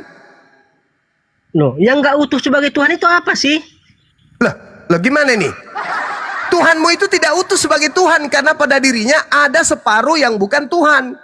Loh, yang nggak utuh sebagai Tuhan itu apa sih? Lah gimana nih? Tuhanmu itu tidak utuh sebagai Tuhan karena pada dirinya ada separuh yang bukan Tuhan.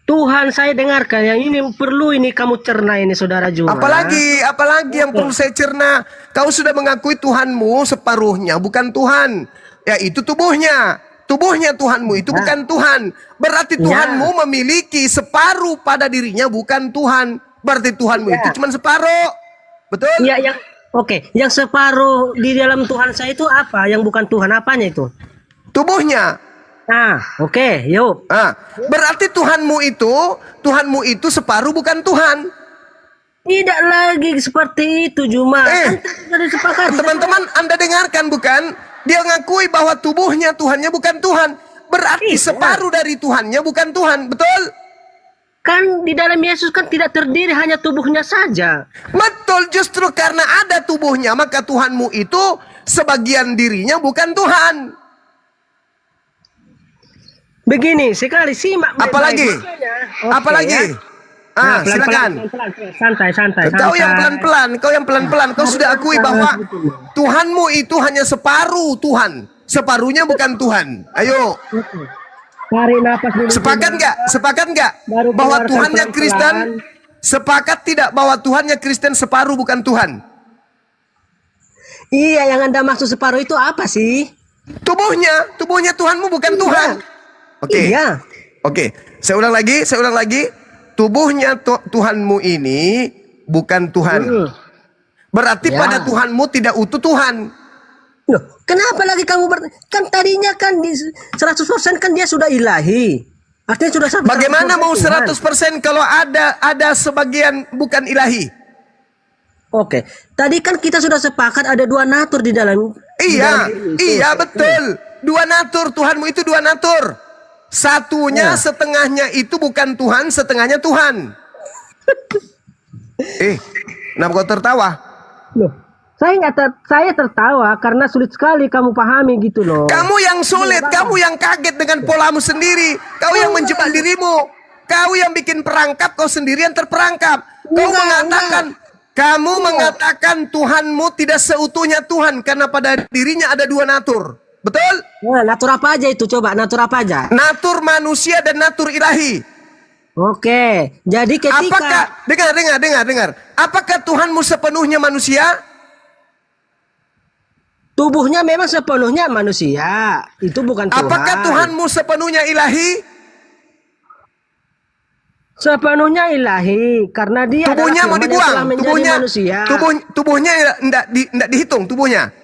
Tuhan, saya dengarkan yang ini perlu ini kamu cerna ini saudara Jura. Apalagi yang perlu saya cerna. Kau sudah mengakui Tuhanmu separuhnya bukan Tuhan. Ya itu tubuhnya. Tubuhnya Tuhanmu itu bukan Tuhan. Berarti Tuhanmu memiliki separuh pada dirinya bukan Tuhan. Berarti Tuhanmu itu cuma separuh. Betul? Iya, yang separuh di dalam Tuhan saya itu apa? Yang bukan Tuhan apanya itu? Tubuhnya. Oke, yuk. Berarti Tuhanmu itu separuh bukan Tuhan. Tidak lagi seperti itu, Juma. Kan sudah disepakati. Teman-teman, Anda dengarkan bukan? Dia ngakui bahwa tubuhnya Tuhannya bukan Tuhan. Berarti separuh dari Tuhannya bukan Tuhan. Betul? Kan di dalam Yesus kan tidak terdiri hanya tubuhnya saja. Betul, justru karena ada tubuhnya, maka Tuhanmu itu sebagian dirinya bukan Tuhan. Begini, sekali simak. Apalagi? Apalagi? Silakan. Santai. Kau yang pelan-pelan, kau sudah akui bahwa Tuhanmu itu hanya separuh Tuhan. Separuhnya bukan Tuhan. Ayo. Tarik nafas dulu. Sepakat nggak? Bahwa Tuhannya Kristen? Sepakat tidak bahwa Tuhannya Kristen separuh bukan Tuhan? Iya, yang Anda maksud separuh itu apa sih? Tubuhnya Tuhanmu bukan Tuhan. Oke. Iya. Oke, saya ulang lagi. Tubuhnya Tuhanmu ini bukan Tuhan. Berarti pada Tuhanmu tidak utuh Tuhan. Loh, kenapa lagi kamu kan tadinya kan di 100% kan dia sudah ilahi. Artinya sudah 100%. Bagaimana mau Tuhan. 100% kalau ada sebagian bukan ilahi? Oke, tadi kan kita sudah sepakat ada dua natur di dalam. Iya betul. Dua natur, Tuhanmu itu dua natur. Satunya setengahnya itu bukan Tuhan, setengahnya Tuhan. Kenapa kau tertawa? Loh, saya tertawa karena sulit sekali kamu pahami gitu loh. Kamu yang sulit, kamu yang kaget dengan polamu sendiri. Kau yang menjebak dirimu. Kau yang bikin perangkap, kau sendirian terperangkap. Kamu mengatakan Tuhanmu tidak seutuhnya Tuhan karena pada dirinya ada dua natur. Betul? Natur apa aja itu? Coba natur apa aja? Natur manusia dan natur ilahi. Oke, jadi ketika dengar. Apakah Tuhanmu sepenuhnya manusia? Tubuhnya memang sepenuhnya manusia. Itu bukan Tuhan. Apakah Tuhanmu sepenuhnya ilahi? Sepenuhnya ilahi karena dia tubuhnya mau dibuang, tubuhnya enggak dihitung tubuhnya.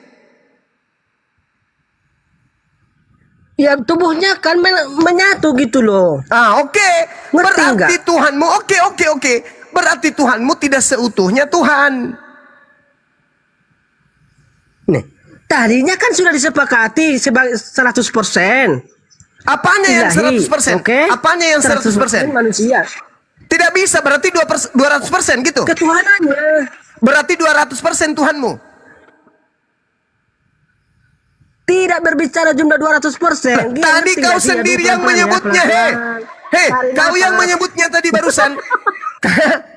Ya tubuhnya kan menyatu gitu loh. Oke. Berarti Tuhanmu oke. Berarti Tuhanmu tidak seutuhnya Tuhan. Nih, tadinya kan sudah disepakati sebagai 100%. Apanya yang 100%? Okay? Apanya yang 100%? Manusia. Tidak bisa, berarti 200% gitu. Ketuhanannya. Berarti 200% Tuhanmu. tidak berbicara jumlah 200%. Tadi kau sendiri yang menyebutnya, hei, kau yang menyebutnya tadi barusan.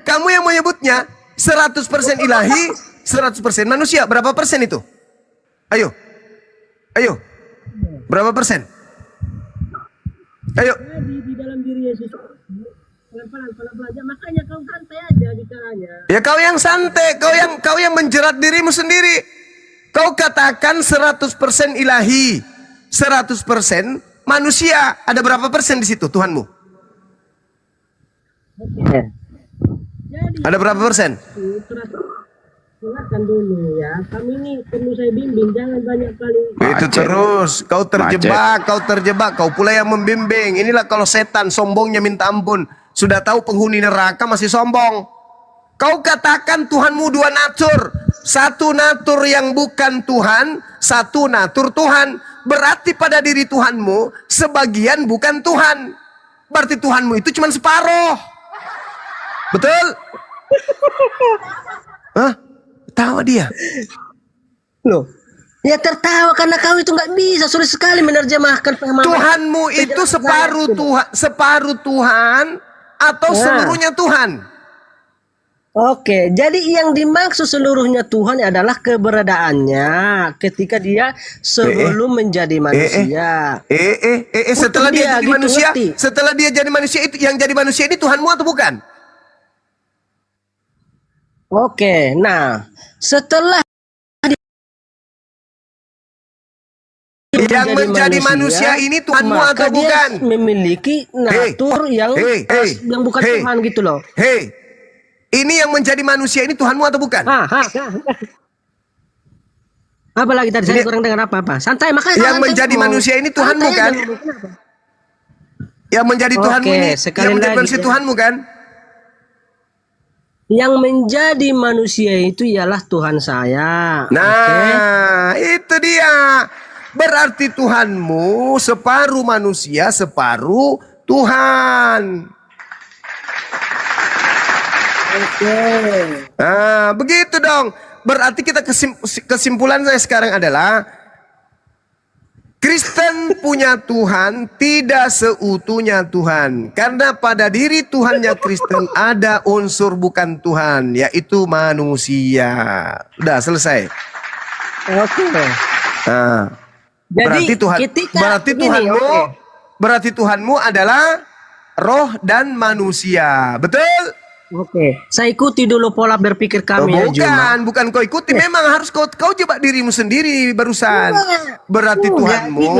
Kamu yang menyebutnya 100% ilahi, 100% manusia. Berapa persen itu? Ayo. Berapa persen? Ayo. Di dalam diri Yesus. Pelan-pelan belajar. Makanya kau santai aja bicaranya. Ya kau yang santai, kau yang menjerat dirimu sendiri. Kau katakan 100% ilahi, 100% manusia. Ada berapa persen di situ Tuhanmu? Jadi Ada berapa persen? dengarkan dulu ya. Kami ini perlu saya bimbing, jangan banyak kali. Itu terus, kau terjebak, kau pula yang membimbing. Inilah kalau setan sombongnya minta ampun. Sudah tahu penghuni neraka masih sombong. Kau katakan Tuhanmu dua natur. Satu natur yang bukan Tuhan, satu natur Tuhan. Berarti pada diri Tuhanmu sebagian bukan Tuhan. Berarti Tuhanmu itu cuma separuh. Betul? Hah? Tahu dia. Loh, ya tertawa karena kau itu nggak bisa, sulit sekali menerjemahkan pemahaman. Tuhanmu itu separuh Tuhan atau seluruhnya Tuhan? Oke, jadi yang dimaksud seluruhnya Tuhan adalah keberadaannya ketika dia sebelum menjadi manusia. Setelah dia jadi gitu, manusia, ngerti? setelah dia jadi manusia itu yang jadi manusia ini Tuhanmu atau bukan? Oke, nah setelah Yang menjadi manusia ini Tuhanmu maka atau dia bukan? memiliki natur yang bukan Tuhan gitu loh. Hei, ini yang menjadi manusia ini Tuhanmu atau bukan? Apa lagi tadi saya kurang dengar apa-apa. Santai, makanya Yang menjadi manusia ini Tuhanmu kan? Yang menjadi Tuhanmu ini, yang menjadi manusia Tuhanmu kan? Yang menjadi manusia itu ialah Tuhan saya. Nah, itu dia. Berarti Tuhanmu separuh manusia, separuh Tuhan. Nah, begitu dong. Berarti kita kesimpulan saya sekarang adalah Kristen punya Tuhan tidak seutuhnya Tuhan. Karena pada diri Tuhannya Kristen ada unsur bukan Tuhan, yaitu manusia. Udah selesai. Oke. Nah, Jadi berarti Tuhanmu adalah roh dan manusia. Betul? Oke, saya ikuti dulu pola berpikir kami ya, Juma. Bukan kau ikuti, memang harus kau jebak dirimu sendiri barusan. Berarti Tuhanmu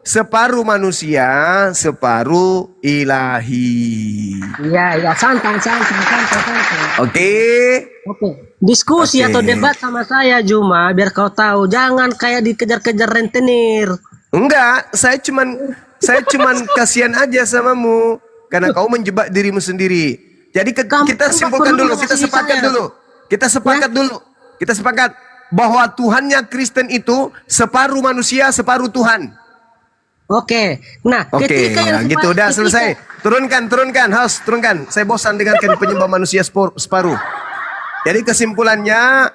separuh manusia, separuh ilahi. Iya, santai. Oke. Diskusi atau debat sama saya, Juma, biar kau tahu. Jangan kayak dikejar-kejar rentenir. Enggak, saya cuman kasihan aja samamu karena kau menjebak dirimu sendiri. Jadi kita simpulkan dulu, kita sepakat dulu. Kita sepakat bahwa Tuhannya Kristen itu separuh manusia, separuh Tuhan. Oke. Nah, ketika yang gitu udah selesai. Turunkan, host, turunkan. Saya bosan dengarkan penyembah manusia separuh. Jadi kesimpulannya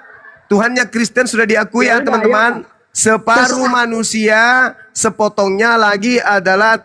Tuhannya Kristen sudah diakui ya teman-teman. Separuh manusia, sepotongnya lagi adalah